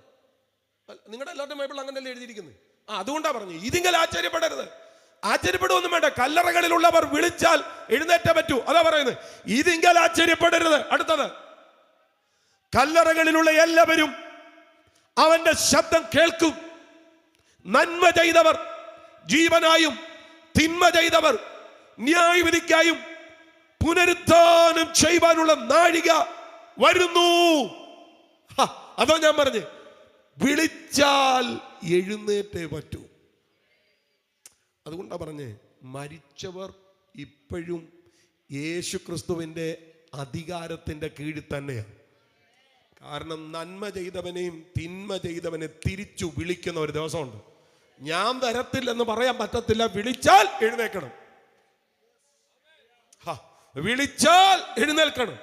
നിങ്ങളുടെ എല്ലാവരുടെയും ബൈബിൾ അങ്ങനെയല്ലേ എഴുതിയിരിക്കുന്നത്? അതുകൊണ്ടാ പറഞ്ഞു ഇതിങ്കൽ ആശ്ചര്യപ്പെടരുത്. ആശ്ചര്യപ്പെടുവൊന്നും വേണ്ട, കല്ലറകളിലുള്ളവർ വിളിച്ചാൽ എഴുന്നേറ്റേ പറ്റൂ. അതാ പറയുന്നത്, ഇതിങ്കൽ ആശ്ചര്യപ്പെടരുത്. അടുത്തത്, കല്ലറകളിലുള്ള എല്ലാവരും അവന്റെ ശബ്ദം കേൾക്കും. നന്മ ചെയ്തവർ ജീവനായും തിന്മ ചെയ്തവർ ന്യായവിധിക്കായും പുനരുത്ഥാനം ചെയ്യുവാനുള്ള നാഴിക വരുന്നു. അതോ ഞാൻ പറഞ്ഞ്, വിളിച്ചാൽ എഴുന്നേറ്റേ പറ്റൂ. അതുകൊണ്ടാ പറഞ്ഞേ, മരിച്ചവർ ഇപ്പോഴും യേശു ക്രിസ്തുവിന്റെ അധികാരത്തിന്റെ കീഴിൽ തന്നെയാണ്. കാരണം നന്മ ചെയ്തവനെയും തിന്മ ചെയ്തവനെ തിരിച്ചു വിളിക്കുന്ന ഒരു ദിവസമുണ്ട്. ഞാൻ വരത്തില്ലെന്ന് പറയാൻ പറ്റത്തില്ല, വിളിച്ചാൽ എഴുന്നേൽക്കണം. വിളിച്ചാൽ എഴുന്നേൽക്കണം.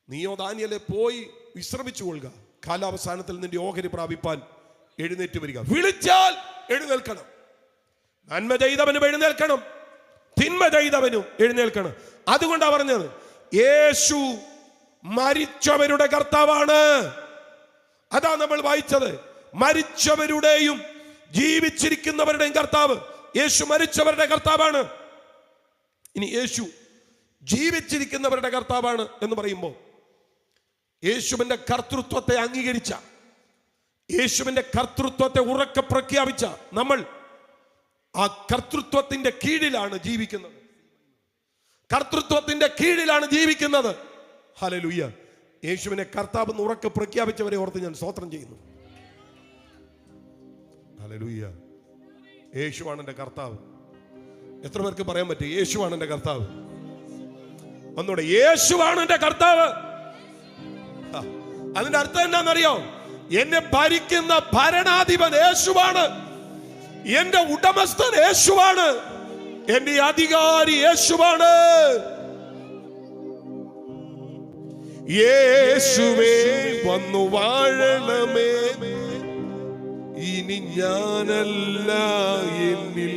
നീയോ ദാനിയേലേ പോയി വിശ്രമിച്ചു കൊള്ളുക, കാലാവസാനത്തിൽ നിന്റെ ഓഹരി പ്രാപിപ്പാൻ എഴുന്നേറ്റ് വരിക. വിളിച്ചാൽ എഴുന്നേൽക്കണം. നന്മ ചെയ്തവനും എഴുന്നേൽക്കണം, തിന്മ ചെയ്തവനും എഴുന്നേൽക്കണം. അതുകൊണ്ടാ പറഞ്ഞത്, യേശു മരിച്ചവരുടെ കർത്താവാണ്. അതാ നമ്മൾ വായിച്ചത്, മരിച്ചവരുടെയും ജീവിച്ചിരിക്കുന്നവരുടെയും കർത്താവ്. യേശു മരിച്ചവരുടെ കർത്താവാണ്. ഇനി യേശു ജീവിച്ചിരിക്കുന്നവരുടെ കർത്താവാണ് എന്ന് പറയുമ്പോൾ, യേശുവിന്റെ കർത്തൃത്വത്തെ അംഗീകരിച്ച, യേശുവിന്റെ കർത്തൃത്വത്തെ ഉറക്കെ പ്രഖ്യാപിച്ച നമ്മൾ ആ കർത്തൃത്വത്തിന്റെ കീഴിലാണ് ജീവിക്കുന്നത്. കർത്തൃത്വത്തിന്റെ കീഴിലാണ് ജീവിക്കുന്നത്. ഹല്ലേലൂയ. യേശുവിനെ കർത്താവ് എന്ന് ഉറക്കെ പ്രഖ്യാപിച്ചവരെ ഓർത്ത് ഞാൻ സ്തോത്രം ചെയ്യുന്നു. ഹല്ലേലൂയ. യേശുവാണ് എൻ്റെ കർത്താവ്. എത്ര പേർക്ക് പറയാൻ പറ്റും യേശുവാണ് എൻ്റെ കർത്താവ്? ഒന്നുകൂടെ, യേശുവാണ് എൻ്റെ കർത്താവ്. അതിന്റെ അർത്ഥം എന്താണെന്നറിയോ? എന്നെ ഭരിക്കുന്ന ഭരണാധിപൻ യേശുവാണ്, എന്റെ ഉടമസ്ഥൻ യേശുവാണ്, എന്റെ അധികാരി യേശുവാണ്. യേശുവേ വന്നു വാഴണമേ, ഇനി ഞാനല്ല എന്നിൽ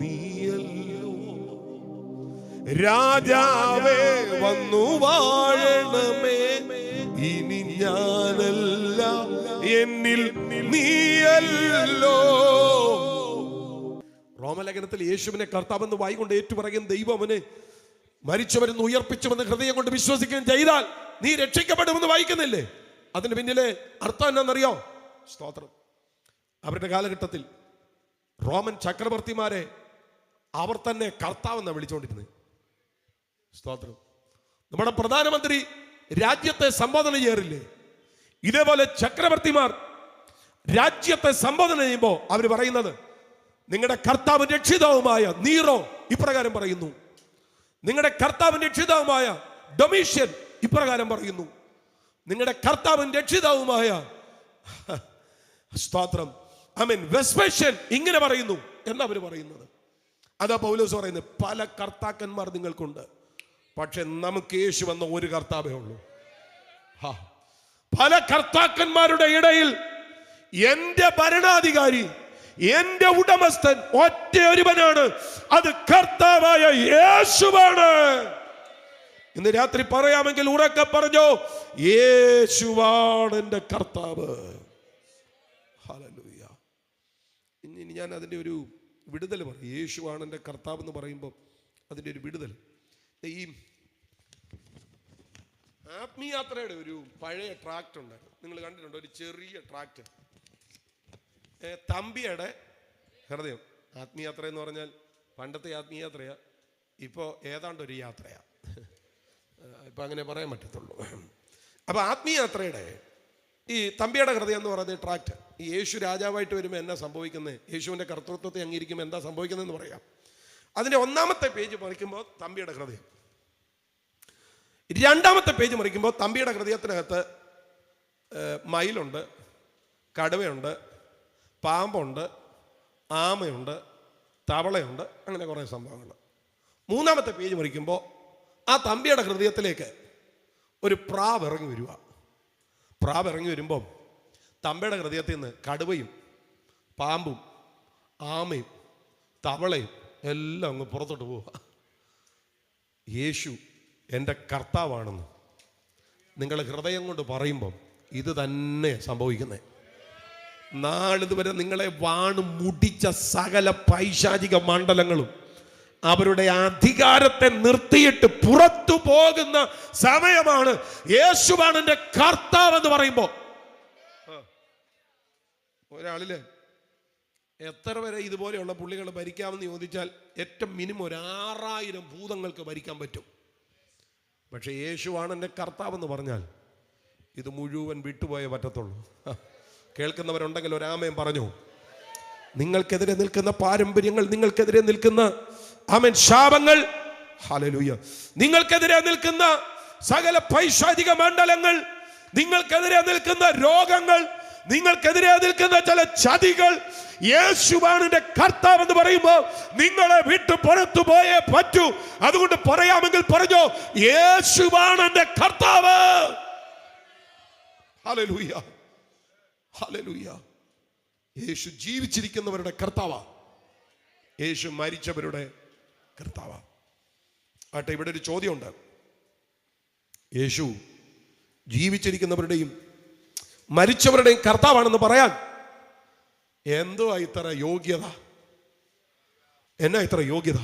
നീയല്ലോ. രാജാവേ വന്നു വാഴണമേ, ഇനി ഞാനല്ല എന്നിൽ നീയല്ലോ. റോമലേഖനത്തിൽ യേശുവിനെ കർത്താവെന്ന് വായിക്കൊണ്ട് ഏറ്റുപറയുന്ന ദൈവം അവനെ മരിച്ചവരെന്ന് ഉയർപ്പിച്ചുവെന്ന് ഹൃദയം കൊണ്ട് വിശ്വസിക്കുകയും ചെയ്താൽ നീ രക്ഷിക്കപ്പെടുമെന്ന് വായിക്കുന്നില്ലേ? അതിന് പിന്നിലെ അർത്ഥം എന്താണെന്നറിയോ? സ്തോത്രം. അവരുടെ കാലഘട്ടത്തിൽ റോമൻ ചക്രവർത്തിമാരെ അവർ തന്നെ കർത്താവെന്നാണ് വിളിച്ചുകൊണ്ടിരുന്നത്. സ്തോത്രം. നമ്മുടെ പ്രധാനമന്ത്രി രാജ്യത്തെ സംബോധന ചെയ്യാറില്ലേ? ഇതേപോലെ ചക്രവർത്തിമാർ രാജ്യത്തെ സംബോധന ചെയ്യുമ്പോൾ അവർ പറയുന്നത്, നിങ്ങളുടെ കർത്താവും രക്ഷിതാവുമായ നീറോ ഇപ്രകാരം പറയുന്നു, നിങ്ങളുടെ കർത്താവും രക്ഷിതാവുമായ ഡൊമീഷ്യൻ ഇപ്രകാരം പറയുന്നു, നിങ്ങളുടെ കർത്താവും രക്ഷിതാവുമായ സ്തോത്രം വെസ്പേഷ്യൻ ഇങ്ങനെ പറയുന്നു എന്നവർ പറയുന്നത്. അതാ പൗലോസ് പറയുന്നത്, പല കർത്താക്കന്മാർ നിങ്ങൾക്കുണ്ട്, പക്ഷെ നമുക്ക് യേശു എന്ന ഒരു കർത്താവേ ഉള്ളൂ. പല കർത്താക്കന്മാരുടെ ഇടയിൽ എന്റെ ഭരണാധികാരി, എന്റെ ഉടമസ്ഥൻ ഒറ്റ ഒരുവനാണ്, അത് കർത്താവായ യേശുവാണ്. ഇന്ന് രാത്രി പറയാമെങ്കിൽ ഉറക്കെ പറഞ്ഞോ, യേശുവാണ് എന്റെ കർത്താവ്. ഹല്ലേലൂയ. ഇനി ഞാൻ അതിൻ്റെ ഒരു വിടുതൽ പറയും. യേശുവാണ് എൻ്റെ കർത്താവ് എന്ന് പറയുമ്പോൾ അതിൻ്റെ ഒരു വിടുതൽ. ഈ ആത്മീയാത്രയുടെ ഒരു പഴയ ട്രാക്ട് ഉണ്ടായിരുന്നു, നിങ്ങൾ കണ്ടിട്ടുണ്ടോ? ഒരു ചെറിയ ട്രാക്ട്, തമ്പിയുടെ ഹൃദയം. ആത്മീയാത്ര എന്ന് പറഞ്ഞാൽ പണ്ടത്തെ ആത്മീയാത്രയാ, ഇപ്പോൾ ഏതാണ്ട് ഒരു യാത്രയാ, ഇപ്പം അങ്ങനെ പറയാൻ പറ്റത്തുള്ളൂ. അപ്പം ആത്മീയാത്രയുടെ ഈ തമ്പിയുടെ ഹൃദയം എന്ന് പറയുന്നത് ട്രാക്ട്. ഈ യേശു രാജാവായിട്ട് വരുമ്പോൾ എന്നാ സംഭവിക്കുന്നത്, യേശുവിൻ്റെ കർത്തൃത്വത്തെ അംഗീകരിക്കുമ്പോൾ എന്താ സംഭവിക്കുന്നതെന്ന് പറയാം. അതിൻ്റെ 1ാമത്തെ പേജ് മറിക്കുമ്പോൾ തമ്പിയുടെ ഹൃദയം, 2ാമത്തെ പേജ് മറിക്കുമ്പോൾ തമ്പിയുടെ ഹൃദയത്തിനകത്ത് മയിലുണ്ട്, കടുവയുണ്ട്, പാമ്പുണ്ട്, ആമയുണ്ട്, തവളയുണ്ട്, അങ്ങനെ കുറേ സംഭവങ്ങൾ. 3ാമത്തെ പേജ് മറിക്കുമ്പോൾ ആ തമ്പിയുടെ ഹൃദയത്തിലേക്ക് ഒരു പ്രാവ് ഇറങ്ങി വരിക. പ്രാവ് ഇറങ്ങി വരുമ്പം തമ്പിയുടെ ഹൃദയത്തിൽ നിന്ന് കടുവയും പാമ്പും ആമയും തവളയും എല്ലാം അങ്ങ് പുറത്തോട്ട് പോവുക. യേശു എൻ്റെ കർത്താവാണെന്ന് നിങ്ങൾ ഹൃദയം കൊണ്ട് പറയുമ്പം ഇത് തന്നെ സംഭവിക്കുന്നത്. നാളിതുവരെ നിങ്ങളെ വാണ് മുടിച്ച സകല പൈശാചിക മണ്ഡലങ്ങളും അവരുടെ അധികാരത്തെ നിർത്തിയിട്ട് പുറത്തു പോകുന്ന സമയമാണ്. യേശുവാണ് എൻ്റെ കർത്താവ് എന്ന് പറയുമ്പോൾ ഒരാളില് എത്ര വരെ ഇതുപോലെയുള്ള പുള്ളികൾ ഭരിക്കാമെന്ന് ചോദിച്ചാൽ ഏറ്റവും മിനിമം ഒരു 6000 ഭൂതങ്ങൾക്ക് ഭരിക്കാൻ പറ്റും. പക്ഷെ യേശുവാണ് എൻ്റെ കർത്താവ് എന്ന് പറഞ്ഞാൽ ഇത് മുഴുവൻ വിട്ടുപോയേ പറ്റത്തുള്ളൂ. കേൾക്കുന്നവരുണ്ടെങ്കിൽ ഒരാമയും പറഞ്ഞു. നിങ്ങൾക്കെതിരെ നിൽക്കുന്ന പാരമ്പര്യങ്ങൾ, നിങ്ങൾക്കെതിരെ നിൽക്കുന്ന ശാപങ്ങൾ, ഹല്ലേലൂയ, നിങ്ങൾക്കെതിരെ നിൽക്കുന്ന സകല പൈശാചിക മണ്ഡലങ്ങൾ, നിങ്ങൾക്കെതിരെ നിൽക്കുന്ന രോഗങ്ങൾ, നിങ്ങൾക്കെതിരെ നിൽക്കുന്ന ചില ചതികൾ, യേശുവാണ് എൻ്റെ കർത്താവ് എന്ന് പറയുമ്പോൾ നിങ്ങളെ വിട്ട് പുറത്തു പോയേ പറ്റൂ. അതുകൊണ്ട് പറയാമെങ്കിൽ പറഞ്ഞോ, യേശുവാണ് എൻ്റെ കർത്താവ്. Hallelujah, hallelujah. യേശു ജീവിച്ചിരിക്കുന്നവരുടെ കർത്താവാ, യേശു മരിച്ചവരുടെ കർത്താവാ. ആട്ടെ, ഇവിടെ ഒരു ചോദ്യമുണ്ട്. യേശു ജീവിച്ചിരിക്കുന്നവരുടെയും മരിച്ചവരുടെയും കർത്താവാണെന്ന് പറയാൻ എന്തോ ഇത്ര യോഗ്യത, എന്നാ ഇത്ര യോഗ്യത?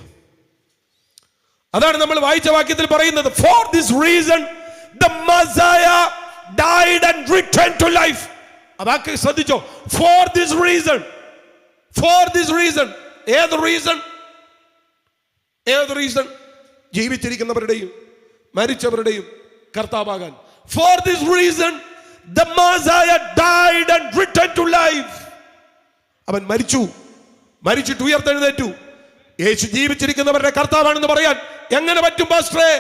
അതാണ് നമ്മൾ വായിച്ച വാക്യത്തിൽ പറയുന്നത്. For this reason the Messiah died and returned to life. അതൊക്കെ ശ്രദ്ധിച്ചോ. For this reason, for this reason. ഏത് റീസൺ? ഏത് reason? ജീവിച്ചിരിക്കുന്നവരുടെയും മരിച്ചവരുടെയും കർത്താവാകാൻ. For this reason the Messiah died and returned to life. അവൻ മരിച്ചിട്ട് ഉയർത്തെഴുന്നേറ്റു. യേശു ജീവിച്ചിരിക്കുന്നവരുടെ കർത്താവാണെന്ന് പറയാൻ എങ്ങനെ പറ്റും പാസ്റ്ററേ?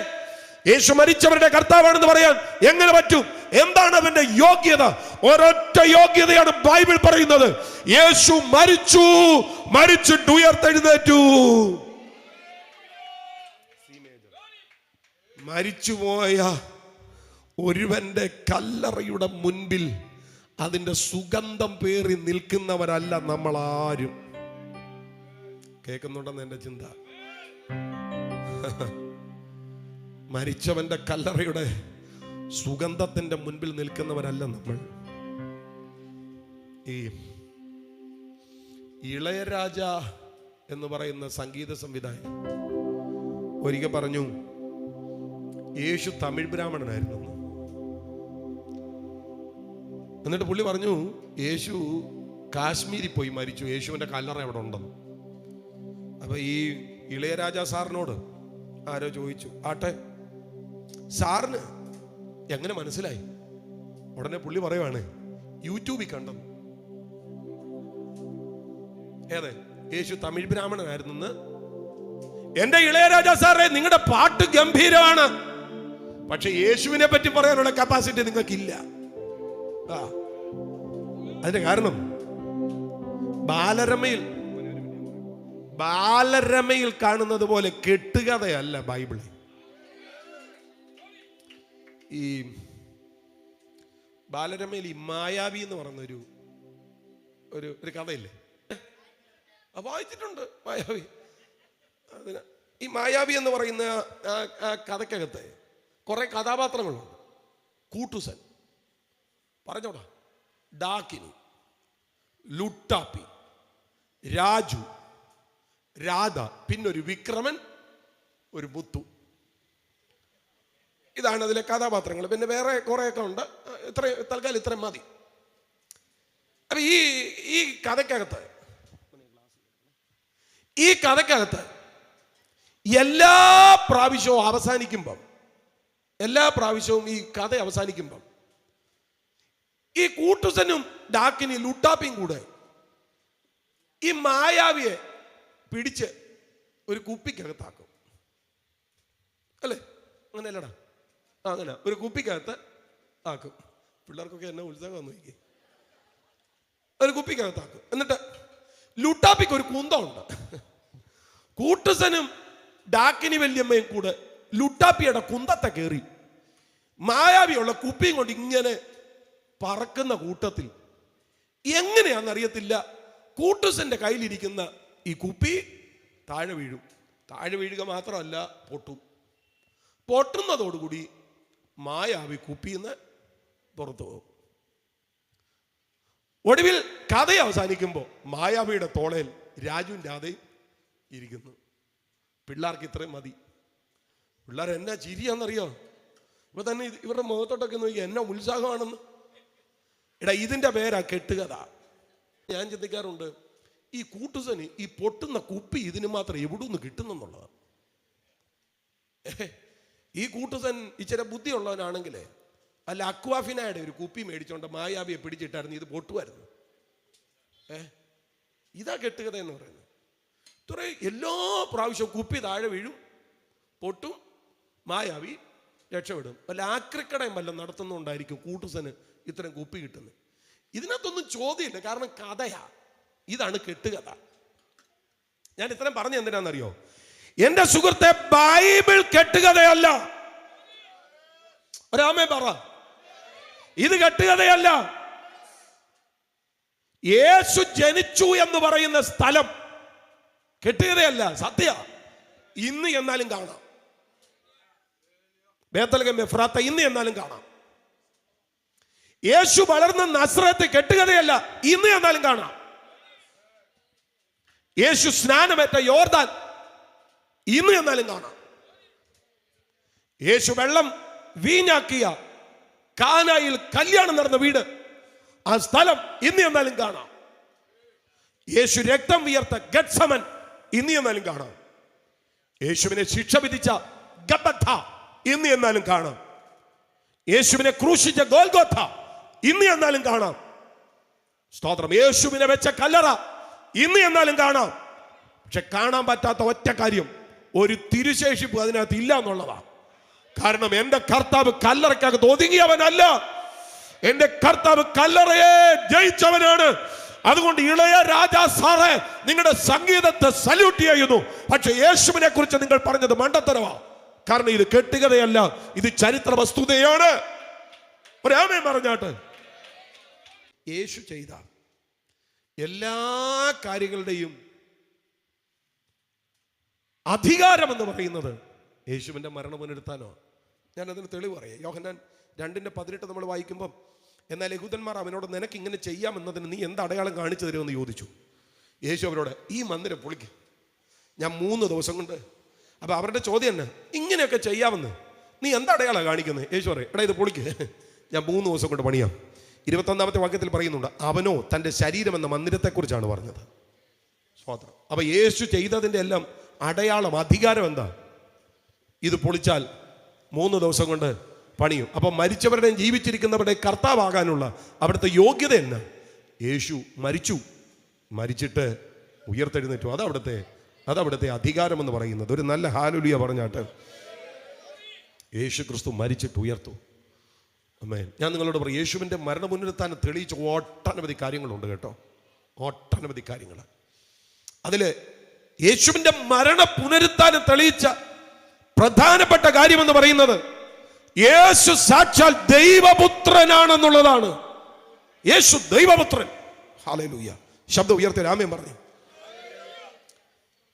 യേശു മരിച്ചവരുടെ കർത്താവാണെന്ന് പറയാൻ എങ്ങനെ പറ്റും? എന്താണ് അവന്റെ യോഗ്യത? ഒരൊറ്റ യോഗ്യതയാണ് ബൈബിൾ പറയുന്നത്. യേശു മരിച്ചിട്ട് ഉയർത്തെഴുന്നേറ്റു. മരിച്ചുപോയ ഒരുവന്റെ കല്ലറയുടെ മുൻപിൽ അതിന്റെ സുഗന്ധം പേറി നിൽക്കുന്നവരല്ല നമ്മൾ ആരും. കേൾക്കുന്നുണ്ടെന്ന് എന്റെ ചിന്ത. മരിച്ചവന്റെ കല്ലറയുടെ സുഗന്ധത്തിന്റെ മുൻപിൽ നിൽക്കുന്നവരല്ല നമ്മൾ. ഈ ഇളയരാജ എന്ന് പറയുന്ന സംഗീത സംവിധായകൻ ഒരിക്കൽ പറഞ്ഞു, യേശു തമിഴ് ബ്രാഹ്മണനായിരുന്നു. എന്നിട്ട് പുള്ളി പറഞ്ഞു, യേശു കാശ്മീരിൽ പോയി മരിച്ചു, യേശുവിന്റെ കല്ലറ അവിടെ ഉണ്ടെന്ന്. അപ്പൊ ഈ ഇളയരാജ സാറിനോട് ആരോ ചോദിച്ചു, ആട്ടെ സാറിന് എങ്ങനെ മനസ്സിലായി? ഉടനെ പുള്ളി പറയുവാണ്, യൂട്യൂബിൽ കണ്ടെന്ന്. ഏതെ? യേശു തമിഴ് ബ്രാഹ്മണനായിരുന്നു. എന്റെ ഇളയരാജ സാറേ, നിങ്ങളുടെ പാട്ട് ഗംഭീരമാണ്, പക്ഷെ യേശുവിനെ പറ്റി പറയാനുള്ള കപ്പാസിറ്റി നിങ്ങൾക്കില്ല. അതിന്റെ കാരണം ബാലരമയിൽ കാണുന്നത് പോലെ കെട്ടുകഥയല്ല ബൈബിള്. ഈ ബാലരമയിൽ ഈ മായാവി എന്ന് പറയുന്ന ഒരു കഥയില്ലേ, വായിച്ചിട്ടുണ്ട് മായാവി. അതിന് ഈ മായാവി എന്ന് പറയുന്ന ആ കഥക്കകത്ത് കുറെ കഥാപാത്രങ്ങളുണ്ട്. കൂട്ടുസൻ, പറഞ്ഞോടാ, ഡാക്കിനി, ലുട്ടാപ്പി, രാജു, രാധ, പിന്നൊരു വിക്രമൻ, ഒരു മുത്തു. ഇതാണ് അതിലെ കഥാപാത്രങ്ങൾ. പിന്നെ വേറെ കുറെയൊക്കെ ഉണ്ട്. തൽക്കാലം ഇത്രയും മതി. അപ്പൊ ഈ കഥക്കകത്ത് എല്ലാ പ്രാവശ്യവും ഈ കഥ അവസാനിക്കുമ്പം ഈ കൂട്ടുസനും ഡാക്കിനി ലുട്ടാപ്പിയും കൂടെ ഈ മായാവിയെ പിടിച്ച് ഒരു കുപ്പിക്കകത്താക്കും. അല്ലേ? അങ്ങനെയല്ലടാ, അങ്ങനെ ഒരു കുപ്പിക്കകത്ത് ആക്കും. പിള്ളേർക്കൊക്കെ എന്നെ ഉത്സാഹം നോക്കി. ഒരു കുപ്പിക്കകത്താക്കും. എന്നിട്ട് ലുട്ടാപ്പിക്ക് ഒരു കുന്തമുണ്ട്. കൂട്ടുസനും ഡാക്കിനി വല്യമ്മയും കൂടെ ലുട്ടാപ്പിയുടെ കുന്തത്തെ കയറി മായാവിയുള്ള കുപ്പിയും കൊണ്ട് ഇങ്ങനെ പറക്കുന്ന കൂട്ടത്തിൽ എങ്ങനെയാണെന്നറിയത്തില്ല, കൂട്ടുസന്റെ കയ്യിലിരിക്കുന്ന ഈ കുപ്പി താഴെ വീഴും. താഴെ വീഴുക മാത്രമല്ല, പൊട്ടുന്നതോടുകൂടി മായാവി കുപ്പിന്ന് പുറത്തു പോകും. ഒടുവിൽ കഥ അവസാനിക്കുമ്പോൾ മായാവിയുടെ തോളയിൽ രാജുവും രാധയും ഇരിക്കുന്നു. പിള്ളേർക്ക് ഇത്രയും മതി. പിള്ളേർ എന്നാ ചിരിയാന്നറിയോ? ഇപ്പൊ തന്നെ ഇവരുടെ മുഖത്തോട്ടൊക്കെ നോക്കി എന്നാ ഉത്സാഹമാണെന്ന്. എടാ, ഇതിന്റെ പേരാ കെട്ടുകഥ. ഞാൻ ചിന്തിക്കാറുണ്ട്, ഈ കൂട്ടുസന് ഈ പൊട്ടുന്ന കുപ്പി ഇതിന് മാത്രം എവിടുന്ന് കിട്ടുന്നെന്നുള്ളതാണ്. ഈ കൂട്ടുസൻ ഇച്ചിരി ബുദ്ധിയുള്ളവനാണെങ്കിലേ അല്ല അക്വാഫിനായുടെ ഒരു കുപ്പി മേടിച്ചോണ്ട് മായാവിയെ പിടിച്ചിട്ടായിരുന്നു ഇത് പൊട്ടുമായിരുന്നു. ഇതാ കെട്ടുകഥ എന്ന് പറയുന്നത്. ഇത്ര എല്ലാ പ്രാവശ്യവും കുപ്പി താഴെ വീഴും, പൊട്ടും, മായാവി രക്ഷപ്പെടും. വല്ല ആക്രിക്കടയും വല്ലതും നടത്തുന്നുണ്ടായിരിക്കും കൂട്ടുസന് ഇത്രയും കുപ്പി കിട്ടുന്നത്. ഇതിനകത്തൊന്നും ചോദ്യമില്ല, കാരണം കഥയാ. ഇതാണ് കെട്ടുകഥ. ഞാൻ ഇത്രയും പറഞ്ഞു എന്തിനാണെന്നറിയോ? എന്റെ സുഹൃത്തെ, ബൈബിൾ കെട്ടുകഥയല്ല. ഒരാമേ പറ, ഇത് കെട്ടുകഥയല്ല. യേശു ജനിച്ചു എന്ന് പറയുന്ന സ്ഥലം കെട്ടുകഥയല്ല, സത്യ. ഇന്ന് എന്നാലും കാണാം. ബേത്തൽഗം എഫ്രാത്ത ഇന്ന് എന്നാലും കാണാം. യേശു വളർന്ന നസ്രത്ത് കെട്ടുകഥയല്ല, ഇന്ന് എന്നാലും കാണാം. യേശു സ്നാനമേറ്റ യോർദാൻ ഇന്ന് എന്നാലും കാണാം. യേശു വെള്ളം വീഞ്ഞാക്കിയ കാനായിൽ കല്യാണം നടന്ന വീട്, ആ സ്ഥലം ഇന്ന് എന്നാലും കാണാം. യേശു രക്തം വിയർത്ത ഗത്സമൻ ഇന്ന് എന്നാലും കാണാം. യേശുവിനെ ശിക്ഷ വിധിച്ച ഗബഥ ഇന്ന് എന്നാലും കാണാം. യേശുവിനെ ക്രൂശിച്ച ഗോൽഗോഥ ഇന്ന് എന്നാലും കാണാം. സ്തോത്രം. യേശുവിനെ വെച്ച കല്ലറ ഇന്ന് എന്നാലും കാണാം. പക്ഷെ കാണാൻ പറ്റാത്ത ഒറ്റ കാര്യം, ഒരു തിരുശേഷിപ്പ് അതിനകത്ത് ഇല്ല എന്നുള്ളതാണ്. കാരണം എന്റെ കർത്താവ് കല്ലറയ്ക്കകത്ത് ഒതുങ്ങിയവനല്ല, എന്റെ കർത്താവ് കല്ലറയെ ജയിച്ചവനാണ്. അതുകൊണ്ട് ഇളയ രാജാ സാറേ, നിങ്ങളുടെ സംഗീതത്തെ സല്യൂട്ട് ചെയ്യുന്നു. പക്ഷെ യേശുവിനെ കുറിച്ച് നിങ്ങൾ പറഞ്ഞത് മണ്ടത്തരവാ. കാരണം ഇത് കെട്ടുകഥയല്ല, ഇത് ചരിത്ര വസ്തുതയാണ്. ഒരാമേ പറഞ്ഞാട്ട്. യേശു ചെയ്ത എല്ലാ കാര്യങ്ങളുടെയും അധികാരം എന്ന് പറയുന്നത് യേശുവിന്റെ മരണം മുൻനിർത്താനോ. ഞാൻ അതിന് തെളിവ് പറയാം. യോഹന്നാൻ 2:18 നമ്മൾ വായിക്കുമ്പം, എന്നാൽ യഹൂദന്മാർ അവനോട് നിനക്ക് ഇങ്ങനെ ചെയ്യാമെന്നതിന് നീ എന്ത് അടയാളം കാണിച്ചു തരുമെന്ന് ചോദിച്ചു. യേശു അവരോട്, ഈ മന്ദിരം പൊളിക്കും ഞാൻ 3 ദിവസം കൊണ്ട്. അപ്പൊ അവരുടെ ചോദ്യം തന്നെ, ഇങ്ങനെയൊക്കെ ചെയ്യാമെന്ന് നീ എന്താ അടയാളം കാണിക്കുന്നത്? യേശു പറയും, എടാ ഇത് പൊളിക്ക്, ഞാൻ 3 ദിവസം കൊണ്ട് പണിയാം. 21-ാമത്തെ വാക്യത്തിൽ പറയുന്നുണ്ട്, അവനോ തൻ്റെ ശരീരം എന്ന മന്ദിരത്തെക്കുറിച്ചാണ് പറഞ്ഞത്. സ്തോത്രം. അപ്പൊ യേശു ചെയ്തതിൻ്റെ എല്ലാം അടയാളം, അധികാരം എന്താ? ഇത് പൊളിച്ചാൽ 3 ദിവസം കൊണ്ട് പണിയും. അപ്പൊ മരിച്ചവരുടെയും ജീവിച്ചിരിക്കുന്നവരുടെയും കർത്താവാകാനുള്ള അവിടുത്തെ യോഗ്യത എന്നാ? യേശു മരിച്ചിട്ട് ഉയർത്തെഴുന്നേറ്റു. അതവിടുത്തെ അധികാരം എന്ന് പറയുന്നത്. ഒരു നല്ല ഹല്ലേലൂയ പറഞ്ഞാട്ട്. യേശു ക്രിസ്തു മരിച്ചിട്ട് ഉയർത്തു. ആമേൻ. ഞാൻ നിങ്ങളോട് പറയും, യേശുവിൻ്റെ മരണ മുൻനിർത്താൻ തെളിയിച്ച ഒട്ടനവധി കാര്യങ്ങളുണ്ട് കേട്ടോ. ഒട്ടനവധി കാര്യങ്ങൾ. അതില് യേശുവിന്റെ മരണ പുനരുത്ഥാനം തെളിയിച്ച പ്രധാനപ്പെട്ട കാര്യമെന്ന് പറയുന്നത് യേശു സാക്ഷാൽ ദൈവപുത്രനാണെന്നുള്ളതാണ്. യേശു ദൈവപുത്രൻ. ഹല്ലേലൂയ. ശബ്ദം ഉയർത്തി ആമേൻ പറഞ്ഞു.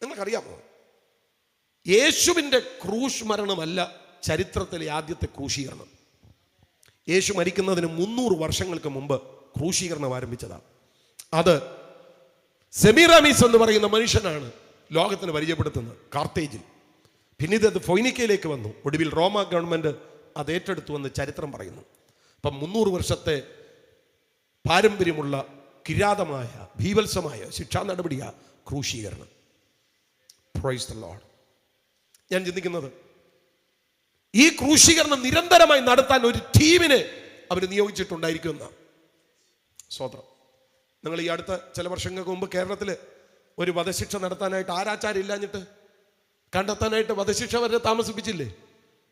നിങ്ങൾക്കറിയാമോ, യേശുവിന്റെ ക്രൂശ് മരണമല്ല ചരിത്രത്തിലെ ആദ്യത്തെ ക്രൂശീകരണം. യേശു മരിക്കുന്നതിന് 300 വർഷങ്ങൾക്ക് മുമ്പ് ക്രൂശീകരണം ആരംഭിച്ചതാണ്. അത് സെമിറാമീസ് എന്ന് പറയുന്ന മനുഷ്യനാണ് ലോകത്തിന് പരിചയപ്പെടുത്തുന്നത് കാർത്തേജിൽ. പിന്നീട് അത് ഫൊയ്നിക്കയിലേക്ക് വന്നു. ഒടുവിൽ റോമ ഗവൺമെന്റ് അത് ഏറ്റെടുത്തു എന്ന് ചരിത്രം പറയുന്നു. അപ്പം 300 വർഷത്തെ പാരമ്പര്യമുള്ള കിരാതമായ ഭീവത്സമായ ശിക്ഷാ നടപടിയാ ക്രൂശീകരണം. Praise the Lord. ഞാൻ ചിന്തിക്കുന്നത് ഈ ക്രൂശീകരണം നിരന്തരമായി നടത്താൻ ഒരു ടീമിനെ അവർ നിയോഗിച്ചിട്ടുണ്ടായിരിക്കുമെന്ന സ്വതന്ത്രം. നിങ്ങൾ ഈ അടുത്ത ചില വർഷങ്ങൾക്ക് മുമ്പ് കേരളത്തിൽ ഒരു വധശിക്ഷ നടത്താനായിട്ട് ആരാച്ചാരം ഇല്ലാഞ്ഞിട്ട് കണ്ടെത്താനായിട്ട് വധശിക്ഷ വരെ താമസിപ്പിച്ചില്ലേ?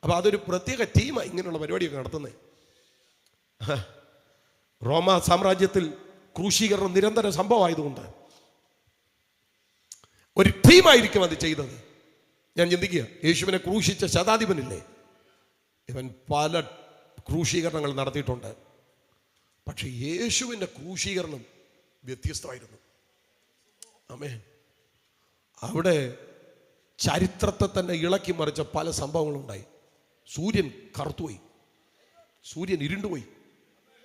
അപ്പൊ അതൊരു പ്രത്യേക ടീമാണ് ഇങ്ങനെയുള്ള പരിപാടിയൊക്കെ നടത്തുന്നത്. റോമ സാമ്രാജ്യത്തിൽ ക്രൂശീകരണം നിരന്തര സംഭവമായതുകൊണ്ട് ഒരു ടീമായിരിക്കും അത് ചെയ്തത്. ഞാൻ ചിന്തിക്കുക, യേശുവിനെ ക്രൂശിച്ച ശതാധിപനില്ലേ, ഇവൻ പല ക്രൂശീകരണങ്ങൾ നടത്തിയിട്ടുണ്ട്. പക്ഷെ യേശുവിൻ്റെ ക്രൂശീകരണം വ്യത്യസ്തമായിരുന്നു. ആമേൻ. അവിടെ ചരിത്രത്തെ തന്നെ ഇളക്കി മറിച്ച പല സംഭവങ്ങളുണ്ടായി. സൂര്യൻ കറുത്തുപോയി, സൂര്യൻ ഇരുണ്ടുപോയി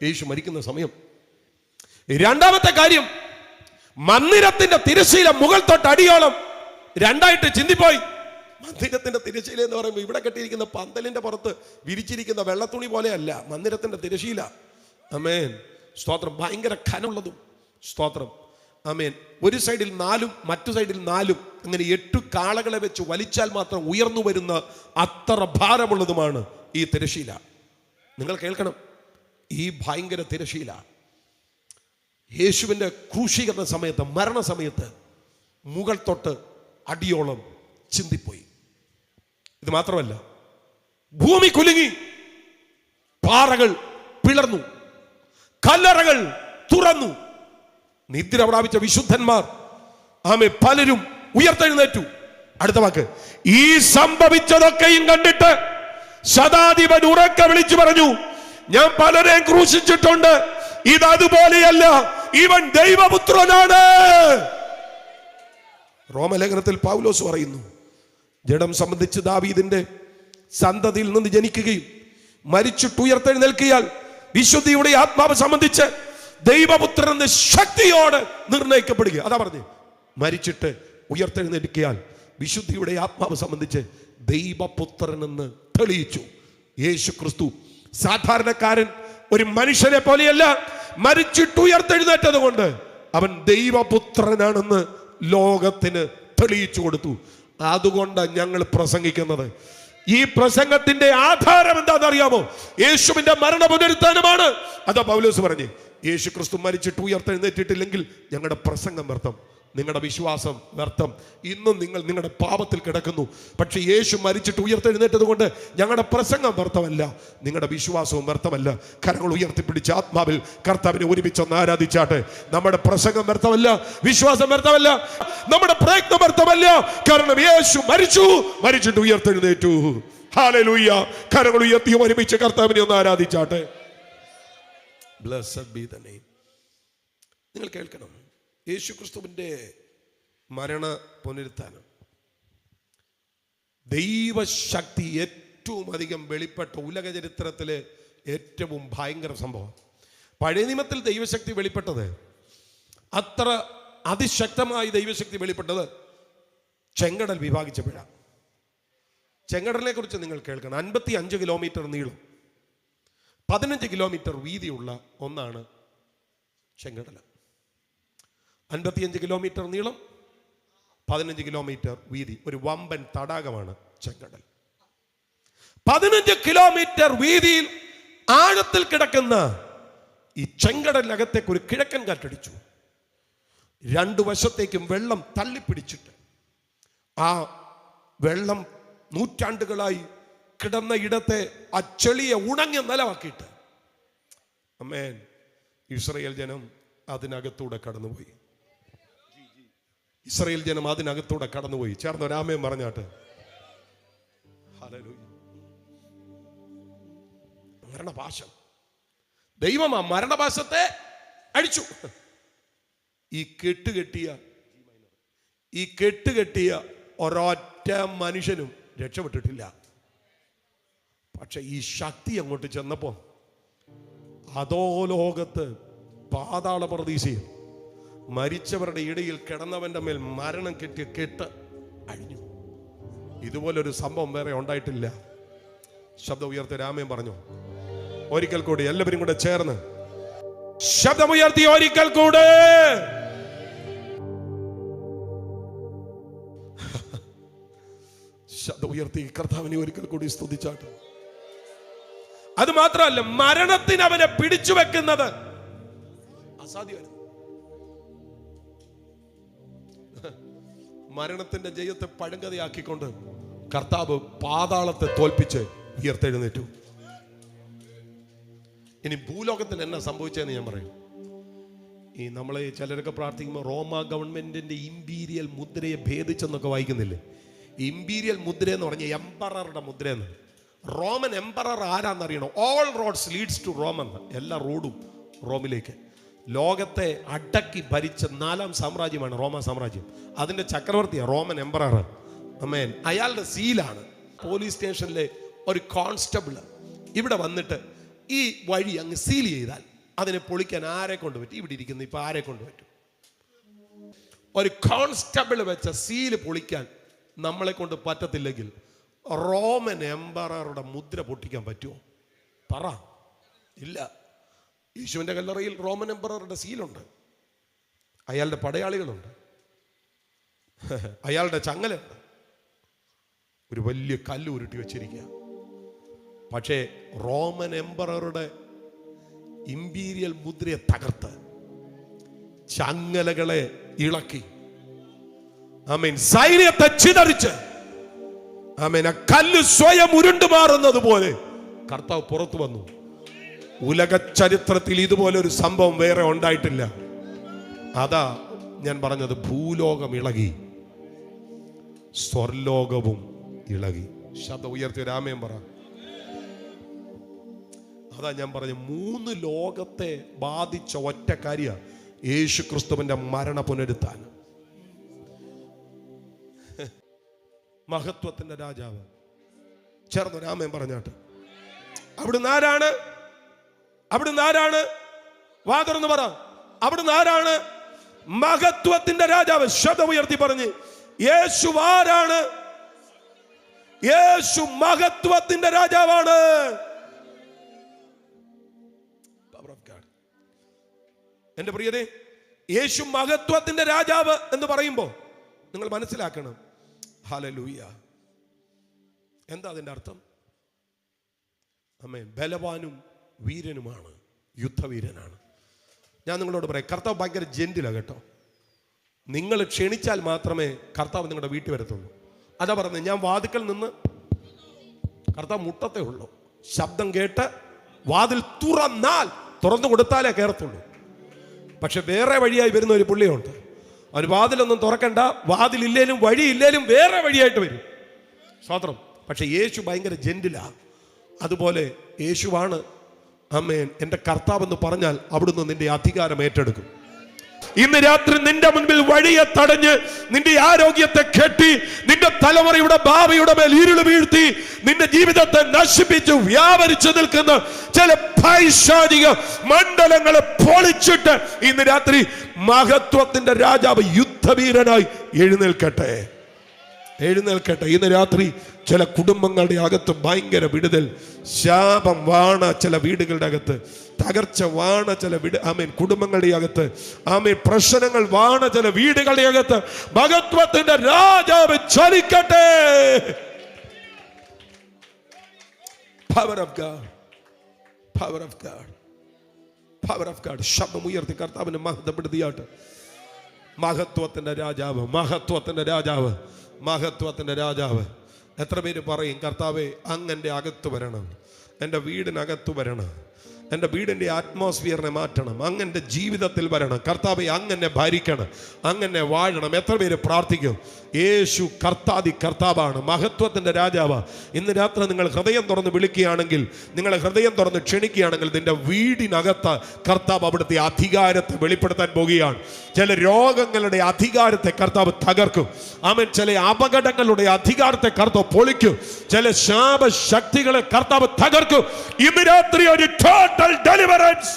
യേശു മരിക്കുന്ന സമയം. രണ്ടാമത്തെ കാര്യം, മന്ദിരത്തിന്റെ തിരശ്ശീല മുകൾ തൊട്ട് അടിയോളം രണ്ടായിട്ട് ചിന്തിപ്പോയി. മന്ദിരത്തിന്റെ തിരശ്ശീല എന്ന് പറയുമ്പോൾ ഇവിടെ കെട്ടിയിരിക്കുന്ന പന്തലിന്റെ പുറത്ത് വിരിച്ചിരിക്കുന്ന വെള്ളത്തുണി പോലെയല്ല മന്ദിരത്തിന്റെ തിരശ്ശീല. ആമേൻ. സ്തോത്രം. ഭയങ്കര ഖനമുള്ളതും. സ്തോത്രം. ആമേൻ. ഒരു സൈഡിൽ 4 മറ്റു സൈഡിൽ 4 അങ്ങനെ 8 കാളകളെ വെച്ച് വലിച്ചാൽ മാത്രം ഉയർന്നു വരുന്ന അത്ര ഭാരമുള്ളതുമാണ് ഈ തിരശ്ശീല. നിങ്ങൾ കേൾക്കണം, ഈ ഭയങ്കര തിരശ്ശീല യേശുവിൻ്റെ ക്രൂശീകരണ സമയത്ത്, മരണസമയത്ത് മുകൾ തൊട്ട് അടിയോളം ചിന്തിപ്പോയി. ഇത് മാത്രമല്ല, ഭൂമി കുലുങ്ങി, പാറകൾ പിളർന്നു, കല്ലറകൾ തുറന്നു. നിദ്ര പ്രാപിച്ച വിശുദ്ധന്മാർ ആമേ പലരും ഉയർത്തെഴുന്നേറ്റു. അടുത്ത വാക്ക്, ഈ സംഭവിച്ചതൊക്കെയും കണ്ടിട്ട് ശതാധിപൻ ഉറക്കെ വിളിച്ചു പറഞ്ഞു, ഞാൻ പലരെയും ക്രൂശിച്ചിട്ടുണ്ട്, ഇത് അതുപോലെയല്ല, ഇവൻ ദൈവപുത്രനാണ്. റോമലേഖനത്തിൽ പൗലോസ് പറയുന്നു, ജഡം സംബന്ധിച്ച് ദാവീദിന്റെ സന്തതിയിൽ നിന്ന് ജനിക്കുകയും മരിച്ചിട്ട് ഉയർത്തെഴുന്നേൽക്കിയാൽ വിശുദ്ധിയുടെ ആത്മാവ് സംബന്ധിച്ച് ദൈവപുത്രൻ എന്ന ശക്തിയോട് നിർണയിക്കപ്പെടുക. അതാ പറഞ്ഞു, മരിച്ചിട്ട് ഉയർത്തെഴുന്നേൽക്കിയാൽ വിശുദ്ധിയുടെ ആത്മാവ് സംബന്ധിച്ച് ദൈവപുത്രൻ എന്ന് തെളിയിച്ചു. യേശു ക്രിസ്തു സാധാരണക്കാരൻ, ഒരു മനുഷ്യനെ പോലെയല്ല, മരിച്ചിട്ട് ഉയർത്തെഴുന്നേറ്റത് കൊണ്ട് അവൻ ദൈവപുത്രനാണെന്ന് ലോകത്തിന് തെളിയിച്ചു കൊടുത്തു. അതുകൊണ്ടാണ് ഞങ്ങൾ പ്രസംഗിക്കുന്നത്. ഈ പ്രസംഗത്തിന്റെ ആധാരം എന്താണെന്നറിയാമോ? യേശുവിന്റെ മരണ പുനരുത്ഥാനമാണ്. അതാ പൗലോസ് പറഞ്ഞു, യേശു ക്രിസ്തു മരിച്ചിട്ട് ഉയർത്തെഴുന്നേറ്റിട്ടില്ലെങ്കിൽ ഞങ്ങളുടെ പ്രസംഗം വ്യർത്ഥം, നിങ്ങളുടെ വിശ്വാസം വ്യർത്ഥം. ഇന്നും നിങ്ങൾ നിങ്ങളുടെ പാപത്തിൽ കിടക്കുന്നു. പക്ഷെ യേശു മരിച്ചിട്ട് ഉയർത്തെഴുന്നേറ്റത് കൊണ്ട് ഞങ്ങളുടെ പ്രസംഗം വ്യർത്ഥമല്ല, നിങ്ങളുടെ വിശ്വാസവും വ്യർത്ഥമല്ല. കരങ്ങൾ ഉയർത്തിപ്പിടിച്ച് ആത്മാവിൽ കർത്താവിനെ ഒരുമിച്ചൊന്ന് ആരാധിച്ചാട്ടെ. നമ്മുടെ പ്രസംഗം വ്യർത്ഥമല്ല, വിശ്വാസം വ്യർത്ഥമല്ല, നമ്മുടെ പ്രയത്നം വ്യർത്ഥമല്ല. കാരണം യേശു മരിച്ചു, മരിച്ചിട്ട് ഉയർത്തെഴുന്നേറ്റു. ഹല്ലേലൂയ. കരങ്ങൾ ഉയർത്തി ഒരുമിച്ച് കർത്താവിനെ ഒന്ന് ആരാധിച്ചാട്ടെ. Blessed be the name. നിങ്ങൾ കേൾക്കണം, യേശു ക്രിസ്തുവിൻ്റെ മരണ പുനരുത്ഥാനം ദൈവശക്തി ഏറ്റവും അധികം വെളിപ്പെട്ട ഉലക ചരിത്രത്തിലെ ഏറ്റവും ഭയങ്കര സംഭവം. പഴയ നിയമത്തിൽ ദൈവശക്തി വെളിപ്പെട്ടത്, അത്ര അതിശക്തമായി ദൈവശക്തി വെളിപ്പെട്ടത് ചെങ്കടൽ വിഭാഗിച്ചപ്പോഴാണ്. ചെങ്കടലിനെ കുറിച്ച് നിങ്ങൾ കേൾക്കണം. 55 കിലോമീറ്റർ നീളം, 15 കിലോമീറ്റർ വീതിയുള്ള ഒന്നാണ് ചെങ്കടൽ. 55 കിലോമീറ്റർ നീളം, 15 കിലോമീറ്റർ വീതി, ഒരു വമ്പൻ തടാകമാണ് ചെങ്കടൽ. 15 കിലോമീറ്റർ വീതിയിൽ ആഴത്തിൽ കിടക്കുന്ന ഈ ചെങ്കടലിനകത്തേക്ക് ഒരു കിഴക്കൻ കാറ്റടിച്ചു. 2 വശത്തേക്കും വെള്ളം തള്ളിപ്പിടിച്ചിട്ട് ആ വെള്ളം നൂറ്റാണ്ടുകളായി കിടന്ന ഇടത്തെ ആ ചെളിയെ ഉണങ്ങിയ നിലമാക്കിയിട്ട് ആമേൻ ഇസ്രായേൽ ജനം അതിനകത്തൂടെ കടന്നുപോയി. ഇസ്രായേൽ ജനം അതിനകത്തൂടെ കടന്നുപോയി. ചേർന്ന് ഒരാമയും പറഞ്ഞാട്ട്. ഹല്ലേലൂയ. മരണപാശം, ദൈവം ആ മരണപാശത്തെ അടിച്ചു. ഈ കെട്ടുകെട്ടിയ ഒരൊറ്റ മനുഷ്യനും രക്ഷപ്പെട്ടിട്ടില്ല. പക്ഷെ ഈ ശക്തി അങ്ങോട്ട് ചെന്നപ്പോ അധോലോകത്ത് പാതാള പ്രതീക്ഷയിൽ മരിച്ചവരുടെ ഇടയിൽ കിടന്നവന്റെ മേൽ മരണം കെട്ടിയ കെട്ട് അഴിഞ്ഞു. ഇതുപോലൊരു സംഭവം വേറെ ഉണ്ടായിട്ടില്ല. ശബ്ദം ഉയർത്തി രാമയും പറഞ്ഞു. ഒരിക്കൽ കൂടി എല്ലാവരും കൂടെ ചേർന്ന് ശബ്ദമുയർത്തി ഒരിക്കൽ കൂടെ. ശബ്ദം ഉയർത്തി കർത്താവിനെ ഒരിക്കൽ കൂടി സ്തുതിച്ചാട്ട്. അത് മാത്രമല്ല, മരണത്തിന് അവനെ പിടിച്ചു വെക്കുന്നത് അസാധ്യമായിരുന്നു. മരണത്തിന്റെ ജയത്തെ പഴങ്കഥയാക്കിക്കൊണ്ട് കർത്താവ് പാതാളത്തെ തോൽപ്പിച്ച് ഉയർത്തെഴുന്നേറ്റു. ഇനി ഭൂലോകത്തിന് എന്നാ സംഭവിച്ചതെന്ന് ഞാൻ പറയും. ഈ നമ്മളെ ചിലരൊക്കെ പ്രാർത്ഥിക്കുമ്പോൾ റോമ ഗവൺമെന്റിന്റെ ഇമ്പീരിയൽ മുദ്രയെ ഭേദിച്ചെന്നൊക്കെ വായിക്കുന്നില്ലേ? ഇമ്പീരിയൽ മുദ്ര എന്ന് പറഞ്ഞ എംപററുടെ മുദ്രയെന്ന്. റോമൻ എംപറർ ആരാന്നറിയണോ? All roads leads to Rome എന്ന്. എല്ലാ റോഡും റോമിലേക്ക്. ലോകത്തെ അടക്കി ഭരിച്ച 4ാം സാമ്രാജ്യമാണ് റോമ സാമ്രാജ്യം. അതിന്റെ ചക്രവർത്തിയാണ് റോമൻ എംപറർ. ആമേൻ. അയാളുടെ സീലാണ്. പോലീസ് സ്റ്റേഷനിലെ ഒരു കോൺസ്റ്റബിൾ ഇവിടെ വന്നിട്ട് ഈ വഴി അങ്ങ് സീൽ ചെയ്താൽ അതിനെ പൊളിക്കാൻ ആരെ കൊണ്ട് പറ്റും? ഇവിടെ ഇരിക്കുന്ന ഇപ്പൊ ആരെ കൊണ്ട് പറ്റും? ഒരു കോൺസ്റ്റബിൾ വെച്ച സീല് പൊളിക്കാൻ നമ്മളെ കൊണ്ട് പറ്റത്തില്ലെങ്കിൽ റോമൻ എംപററുടെ മുദ്ര പൊട്ടിക്കാൻ പറ്റുമോ? പറ. ഇല്ല. യേശുവിന്റെ കല്ലറയിൽ റോമൻ എംപററുടെ സീലുണ്ട്, അയാളുടെ പടയാളികളുണ്ട്, അയാളുടെ ചങ്ങലുണ്ട്, ഒരു വലിയ കല്ല് ഉരുട്ടി വെച്ചിരിക്കുക. പക്ഷേ റോമൻ എംപററുടെ ഇമ്പീരിയൽ മുദ്രയെ തകർത്ത് ചങ്ങലകളെ ഇളക്കി, ആമേൻ, സൈന്യത്തെ ചിതറിച്ച്, ആമേൻ, ആ കല്ല് സ്വയം ഉരുണ്ടു മാറുന്നത് പോലെ കർത്താവ് പുറത്തു വന്നു. ഉലക ചരിത്രത്തിൽ ഇതുപോലെ ഒരു സംഭവം വേറെ ഉണ്ടായിട്ടില്ല. അതാ ഞാൻ പറഞ്ഞത്, ഭൂലോകം ഇളകി, സ്വർലോകവും ഇളകി. ശബ്ദം ഉയർത്തി രാമയും പറ. അതാ ഞാൻ പറഞ്ഞു, 3 ലോകത്തെ ബാധിച്ച ഒറ്റ കാര്യ യേശു ക്രിസ്തുവിന്റെ മരണ പുനരുത്ഥാനം. മഹത്വത്തിന്റെ രാജാവ്. ചേർന്ന് രാമയും പറഞ്ഞാട്ട്. അവിടുന്ന് ആരാണ്? അവിടുന്ന് ആരാണ്? വാ തുറന്ന് പറ. അവിടുന്ന് ആരാണ്? മഹത്വത്തിന്റെ രാജാവ്. ശബ്ദം ഉയർത്തി പറഞ്ഞ്, യേശു ആരാണ്? യേശു മഹത്വത്തിന്റെ രാജാവാണ്. എന്റെ പ്രിയരെ, യേശു മഹത്വത്തിന്റെ രാജാവ് എന്ന് പറയുമ്പോൾ നിങ്ങൾ മനസ്സിലാക്കണം, ഹല്ലേലൂയ, എന്താ അതിന്റെ അർത്ഥം? ആമേൻ. ബലവാനും വീരനുമാണ്, യുദ്ധവീരനാണ്. ഞാൻ നിങ്ങളോട് പറയാം, കർത്താവ് ഭയങ്കര ജെന്റിലാണ് കേട്ടോ. നിങ്ങൾ ക്ഷണിച്ചാൽ മാത്രമേ കർത്താവ് നിങ്ങളുടെ വീട്ടിൽ വരത്തുള്ളൂ. അതാ പറഞ്ഞത്, ഞാൻ വാതിക്കൽ നിന്ന്, കർത്താവ് മുട്ടത്തേ ഉള്ളൂ. ശബ്ദം കേട്ട് വാതിൽ തുറന്നു കൊടുത്താലേ കയറത്തുള്ളൂ. പക്ഷെ വേറെ വഴിയായി വരുന്ന ഒരു പുള്ളിയുണ്ട്. അവന് വാതിലൊന്നും തുറക്കണ്ട, വാതിലില്ലേലും വഴിയില്ലേലും വേറെ വഴിയായിട്ട് വരും. സ്തോത്രം. പക്ഷെ യേശു ഭയങ്കര ജെന്റിലാ. അതുപോലെ യേശുവാണ്, ആമേൻ, എൻ്റെ കർത്താവ് എന്ന് പറഞ്ഞാൽ അവിടുന്ന് നിന്റെ അധികാരം ഏറ്റെടുക്കും. ഇന്ന് രാത്രി നിന്റെ മുൻപിൽ വഴിയെ തടഞ്ഞ് നിന്റെ ആരോഗ്യത്തെ കെട്ടി നിന്റെ തലമുറയുടെ ഭാവിയുടെ മേൽ ഇരുൾ വീഴ്ത്തി നിന്റെ ജീവിതത്തെ നശിപ്പിച്ച് വ്യാപരിച്ചു നിൽക്കുന്ന ചില പൈശാചിക മണ്ഡലങ്ങളെ പൊളിച്ചിട്ട് ഇന്ന് രാത്രി മഹത്വത്തിന്റെ രാജാവ് യുദ്ധവീരനായി എഴുന്നേൽക്കട്ടെ. ഇന്ന് രാത്രി ചില കുടുംബങ്ങളുടെ അകത്ത് ഭയങ്കര വിടുതൽ, ശാപം വാണ ചില വീടുകളുടെ അകത്ത്, തകർച്ച വാണ ചില ആമേൻ കുടുംബങ്ങളുടെ അകത്ത്, ആമേൻ പ്രശ്നങ്ങൾ വാണ ചില വീടുകളുടെ അകത്ത് മഹത്വത്തിന്റെ രാജാവ് ചലിക്കട്ടെ. Power of God, power of God, power of God. ശബ്ദം ഉയർത്തി കർത്താവിനെ മഹത്വപ്പെടുത്തിയാട്ട്. മഹത്വത്തിന്റെ രാജാവ്, മഹത്വത്തിന്റെ രാജാവ്, മഹത്വത്തിന്റെ രാജാവ്. എത്ര പേര് പറയും, കർത്താവേ അങ്ങൻ്റെ അകത്ത് വരണം, എൻ്റെ വീടിനകത്ത് വരണം, എൻ്റെ വീടിൻ്റെ അറ്റ്മോസ്ഫിയറിനെ മാറ്റണം, അങ്ങൻ്റെ ജീവിതത്തിൽ വരണം. കർത്താവേ, അങ്ങനെ ഭരിക്കണം, അങ്ങനെ വാഴണം. എത്ര പേര് പ്രാർത്ഥിക്കും? യേശു കർത്താവാണ്, മഹത്വത്തിൻ്റെ രാജാവ്. ഇന്ന് രാത്രി നിങ്ങൾ ഹൃദയം തുറന്ന് വിളിക്കുകയാണെങ്കിൽ, നിങ്ങൾ ഹൃദയം തുറന്ന് ക്ഷണിക്കുകയാണെങ്കിൽ, നിന്റെ വീടിനകത്ത് കർത്താവ് അവിടുത്തെ അധികാരത്തെ വെളിപ്പെടുത്താൻ പോകുകയാണ്. ചില രോഗങ്ങളുടെ അധികാരത്തെ കർത്താവ് തകർക്കും. ആമേൻ. ചില അപകടങ്ങളുടെ അധികാരത്തെ കർത്താവ് പൊളിക്കും. ചില ശാപശക്തികളെ കർത്താവ് തകർക്കും. ഇന്ന് രാത്രി ഒരു ടോട്ടൽ ഡെലിവറൻസ്.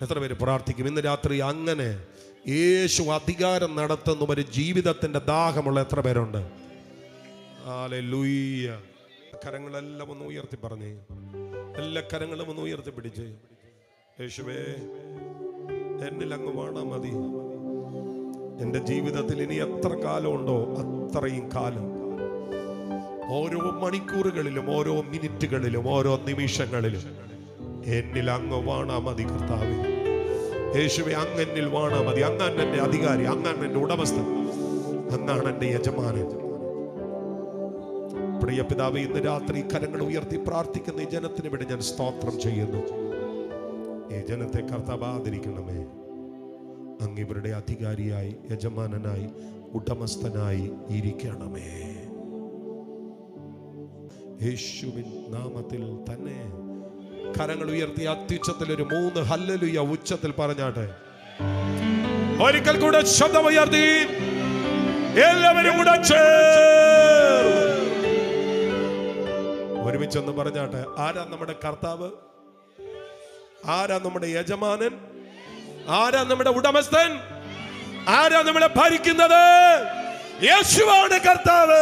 എത്ര പേര് പ്രാർത്ഥിക്കും ഇന്ന് രാത്രി? അങ്ങനെ യേശു അധികാരം നടത്തുന്ന ഒരു ജീവിതത്തിന്റെ ദാഹമുള്ള എത്ര പേരുണ്ട്? ഹല്ലേലൂയ. കരങ്ങളെല്ലാം ഒന്ന് ഉയർത്തി പറഞ്ഞേ, എല്ലാ കരങ്ങളും ഒന്ന് ഉയർത്തി പിടിച്ചേ. യേശുവേ, എന്നിൽ അങ്ങ് വാണാ മതി. എൻ്റെ ജീവിതത്തിൽ ഇനി എത്ര കാലമുണ്ടോ അത്രയും കാലം, ഓരോ മണിക്കൂറുകളിലും, ഓരോ മിനിറ്റുകളിലും, ഓരോ നിമിഷങ്ങളിലും എന്നിൽ അങ്ങ് വാണാ മതി കർത്താവേ. യേശുവേ, അങ്ങ് എന്നിൽ വാണാ മതി. അങ്ങാണ് എൻ്റെ അധികാരി, അങ്ങാണ് എൻ്റെ ഉടമസ്ഥൻ, അങ്ങാണ് എൻ്റെ യജമാനൻ. പ്രിയ പിതാവേ, ഇന്ന് രാത്രി കരങ്ങൾ ഉയർത്തി പ്രാർത്ഥിക്കുന്ന ഈ ജനത്തിന് വേണ്ടി ഞാൻ സ്തോത്രം ചെയ്യുന്നു. ഈ ജനത്തെ കർത്താവ് ആദരിക്കണമേ. അങ്ങ് ഇവരുടെ അധികാരിയായി, യജമാനനായി, ഉടമസ്ഥനായി ഇരിക്കണമേ. യേശുവിൻ നാമത്തിൽ തന്നെ കരങ്ങൾ ഉയർത്തി അത്യുച്ചത്തിൽ ഒരു 3 ഹല്ലേലൂയ ഉച്ചത്തിൽ പറഞ്ഞാട്ടെ. ഒരിക്കൽ കൂടെ ശബ്ദം ഉയർത്തി എല്ലാവരും കൂടെ ഒരുമിച്ചൊന്ന് പറഞ്ഞാട്ടെ. ആരാ നമ്മുടെ കർത്താവ്? ആരാ നമ്മുടെ യജമാനൻ? ആരാ നമ്മുടെ ഉടമസ്ഥൻ? ആരാ നമ്മളെ ഭരിക്കുന്നത്? യേശുവാണ് കർത്താവ്.